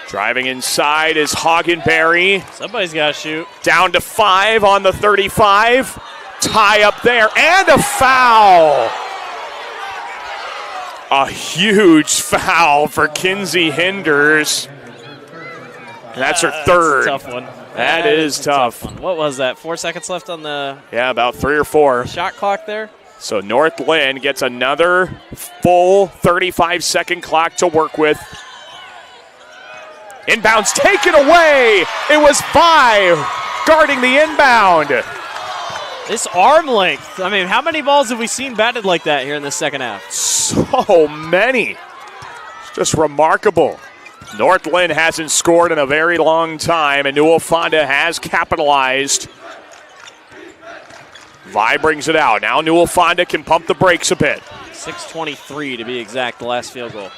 Driving inside is Hoggenberry. Somebody's got to shoot. Down to 5 on the 35. Tie up there, and a foul. A huge foul for Kinsey Hinders. That's her third. That's a tough one. That is tough. What was that, 4 seconds left on the about 3 or 4. Shot clock there? So North Linn gets another full 35-second clock to work with. Inbounds taken away. It was 5 guarding the inbound. This arm length. I mean, how many balls have we seen batted like that here in the second half? So many. It's just remarkable. North Linn hasn't scored in a very long time, and Newell-Fonda has capitalized. Vi brings it out. Now Newell-Fonda can pump the brakes a bit. 6:23 to be exact, the last field goal.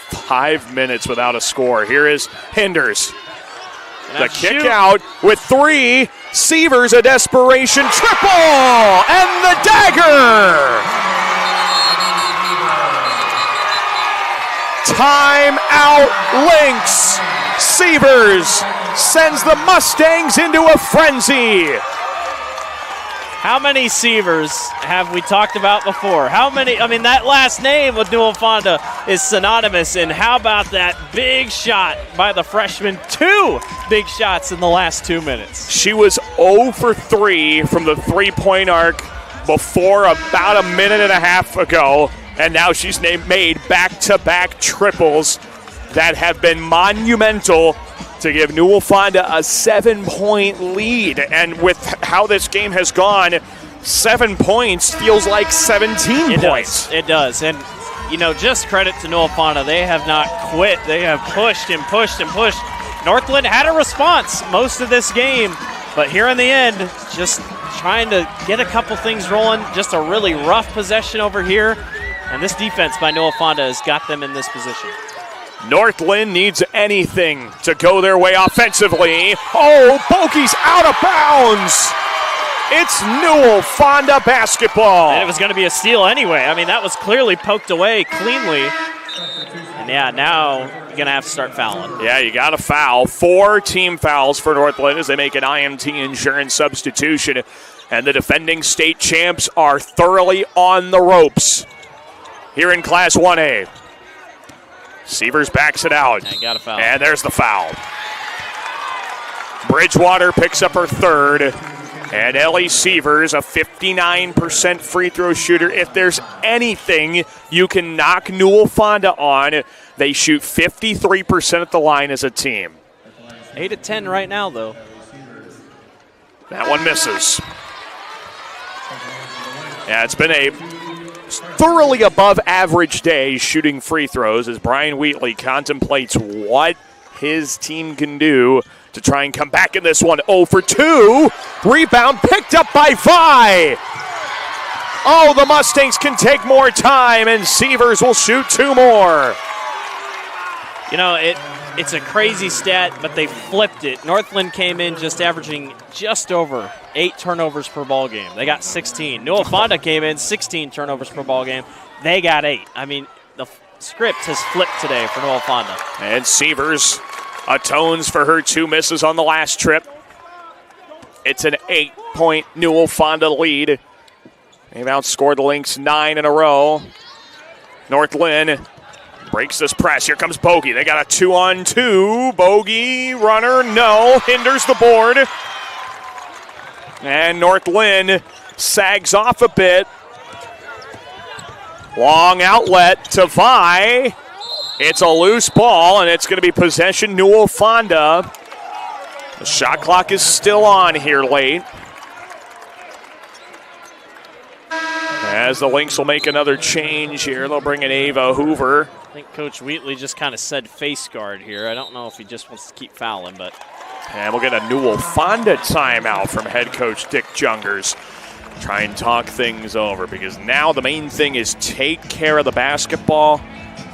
5 minutes without a score. Here is Hinders. The kick out with 3. Sievers a desperation triple and the dagger. Timeout Lynx. Sievers sends the Mustangs into a frenzy. How many Sievers have we talked about before? How many? I mean, that last name with Newell-Fonda is synonymous. And how about that big shot by the freshman? 2 big shots in the last 2 minutes. She was 0 for 3 from the three-point arc before about a minute and a half ago. And now she's made back-to-back triples that have been monumental to give Newell-Fonda a 7-point lead. And with how this game has gone, 7 points feels like 17 points. It does. And, you know, just credit to Newell-Fonda. They have not quit. They have pushed and pushed and pushed. North Linn had a response most of this game, but here in the end, just trying to get a couple things rolling. Just a really rough possession over here. And this defense by Newell-Fonda has got them in this position. North Linn needs anything to go their way offensively. Oh, Bogey's out of bounds. It's Newell-Fonda basketball. And it was going to be a steal anyway. I mean, that was clearly poked away cleanly. And yeah, now you're going to have to start fouling. Yeah, you got to foul. 4 team fouls for North Linn as they make an IMT insurance substitution. And the defending state champs are thoroughly on the ropes here in Class 1A. Sievers backs it out. And got a foul. And there's the foul. Bridgewater picks up her third. And Ellie Sievers, a 59% free throw shooter. If there's anything you can knock Newell-Fonda on, they shoot 53% at the line as a team. 8 of 10 right now, though. That one misses. Yeah, it's been a thoroughly above average day shooting free throws as Brian Wheatley contemplates what his team can do to try and come back in this one. 0 for 2. Rebound picked up by Vi. Oh, the Mustangs can take more time, and Sievers will shoot 2 more. You know, it's a crazy stat, but they flipped it. Northland came in just averaging just over 8 turnovers per ball game. They got 16. Newell-Fonda came in 16 turnovers per ball game. They got 8. I mean, the script has flipped today for Newell-Fonda. And Sievers atones for her 2 misses on the last trip. It's an 8-point Newell-Fonda lead. They've outscored the Lynx 9 in a row. North Linn breaks this press. Here comes Bogey. They got a 2-on-2. Bogey, runner, no. Hinders the board. And North Linn sags off a bit. Long outlet to Vi. It's a loose ball, and it's going to be possession Newell-Fonda. The shot clock is still on here late. As the Lynx will make another change here, they'll bring in Ava Hoover. I think Coach Wheatley just kind of said face guard here. I don't know if he just wants to keep fouling, but. And we'll get a Newell-Fonda timeout from head coach Dick Jungers. Try and talk things over, because now the main thing is take care of the basketball.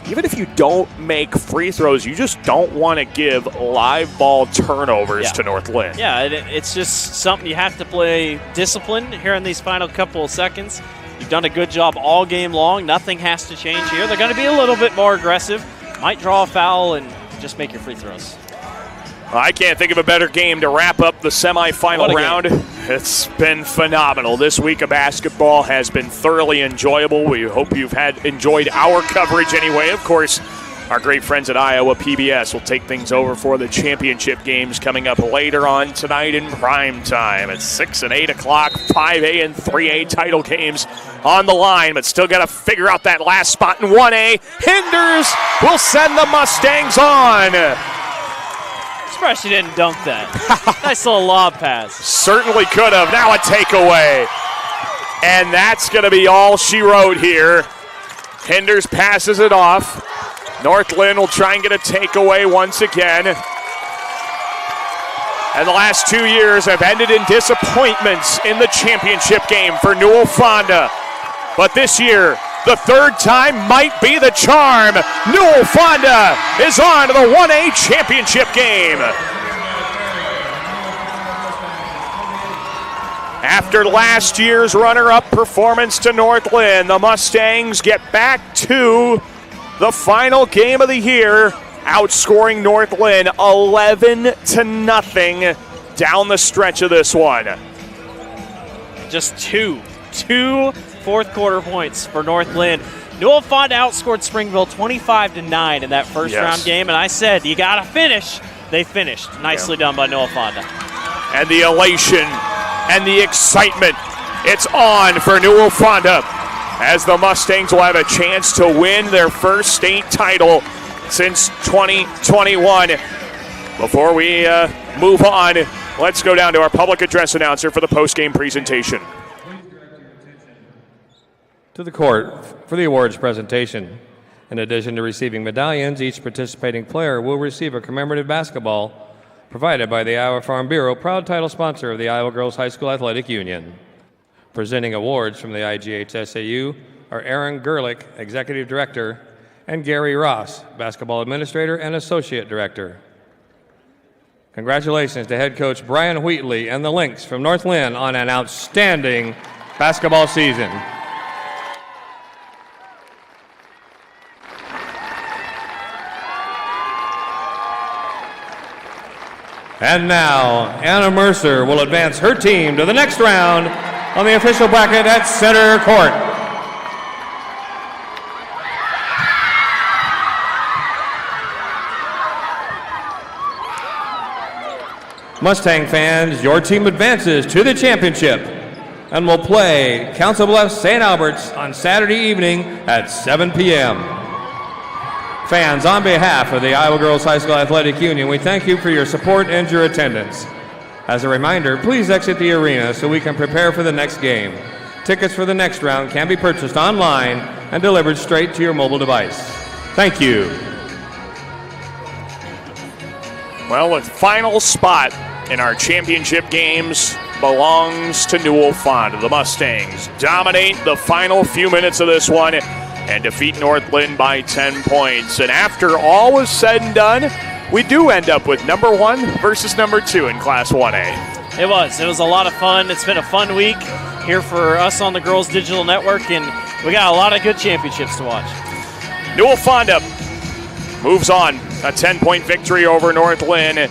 Even if you don't make free throws, you just don't want to give live ball turnovers to North Linn. Yeah, it's just something you have to play discipline here in these final couple of seconds. You've done a good job all game long. Nothing has to change here. They're going to be a little bit more aggressive. Might draw a foul and just make your free throws. I can't think of a better game to wrap up the semifinal round. It's been phenomenal. This week of basketball has been thoroughly enjoyable. We hope you've enjoyed our coverage anyway. Of course, our great friends at Iowa PBS will take things over for the championship games coming up later on tonight in prime time at 6 and 8 o'clock. 5A and 3A title games on the line, but still got to figure out that last spot in 1A. Hinders will send the Mustangs on. Surprised she didn't dunk that. Nice little lob pass. Certainly could have. Now a takeaway. And that's going to be all she wrote here. Hinders passes it off. North Linn will try and get a takeaway once again. And the last 2 years have ended in disappointments in the championship game for Newell-Fonda. But this year, the third time might be the charm. Newell-Fonda is on to the 1A championship game. After last year's runner-up performance to North Linn, the Mustangs get back to the final game of the year, outscoring North Linn 11-0 down the stretch of this one. Just two fourth quarter points for North Linn. Newell-Fonda outscored Springville 25-9 in that first round game, and I said, you got to finish. They finished. Nicely done by Newell-Fonda. And the elation and the excitement, it's on for Newell-Fonda, as the Mustangs will have a chance to win their first state title since 2021. Before we move on, let's go down to our public address announcer for the postgame presentation. To the court for the awards presentation. In addition to receiving medallions, each participating player will receive a commemorative basketball provided by the Iowa Farm Bureau, proud title sponsor of the Iowa Girls High School Athletic Union. Presenting awards from the IGHSAU are Aaron Gerlich, Executive Director, and Gary Ross, Basketball Administrator and Associate Director. Congratulations to head coach Brian Wheatley and the Lynx from North Linn on an outstanding basketball season. And now, Anna Mercer will advance her team to the next round on the official bracket at center court. Mustang fans, your team advances to the championship and will play Council Bluffs St. Albert's on Saturday evening at 7 p.m. Fans, on behalf of the Iowa Girls High School Athletic Union, we thank you for your support and your attendance. As a reminder, please exit the arena so we can prepare for the next game. Tickets for the next round can be purchased online and delivered straight to your mobile device. Thank you. Well, the final spot in our championship games belongs to Newell-Fonda. The Mustangs dominate the final few minutes of this one and defeat North Linn by 10 points. And after all was said and done, we do end up with number 1 versus number 2 in Class 1A. It was a lot of fun. It's been a fun week here for us on the Girls Digital Network, and we got a lot of good championships to watch. Newell-Fonda moves on. A 10-point victory over North Linn. And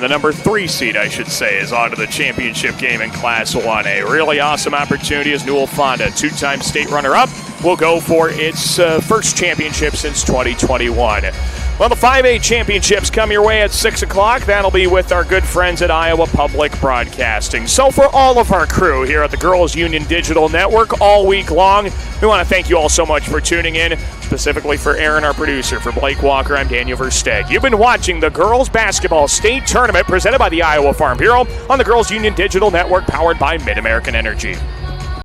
the number 3 seed, I should say, is on to the championship game in Class 1A. Really awesome opportunity as Newell-Fonda, 2-time state runner-up, will go for its first championship since 2021. Well, the 5A championships come your way at 6 o'clock. That'll be with our good friends at Iowa Public Broadcasting. So for all of our crew here at the Girls Union Digital Network all week long, we want to thank you all so much for tuning in, specifically for Aaron, our producer. For Blake Walker, I'm Daniel Versteg. You've been watching the Girls Basketball State Tournament presented by the Iowa Farm Bureau on the Girls Union Digital Network, powered by Mid-American Energy.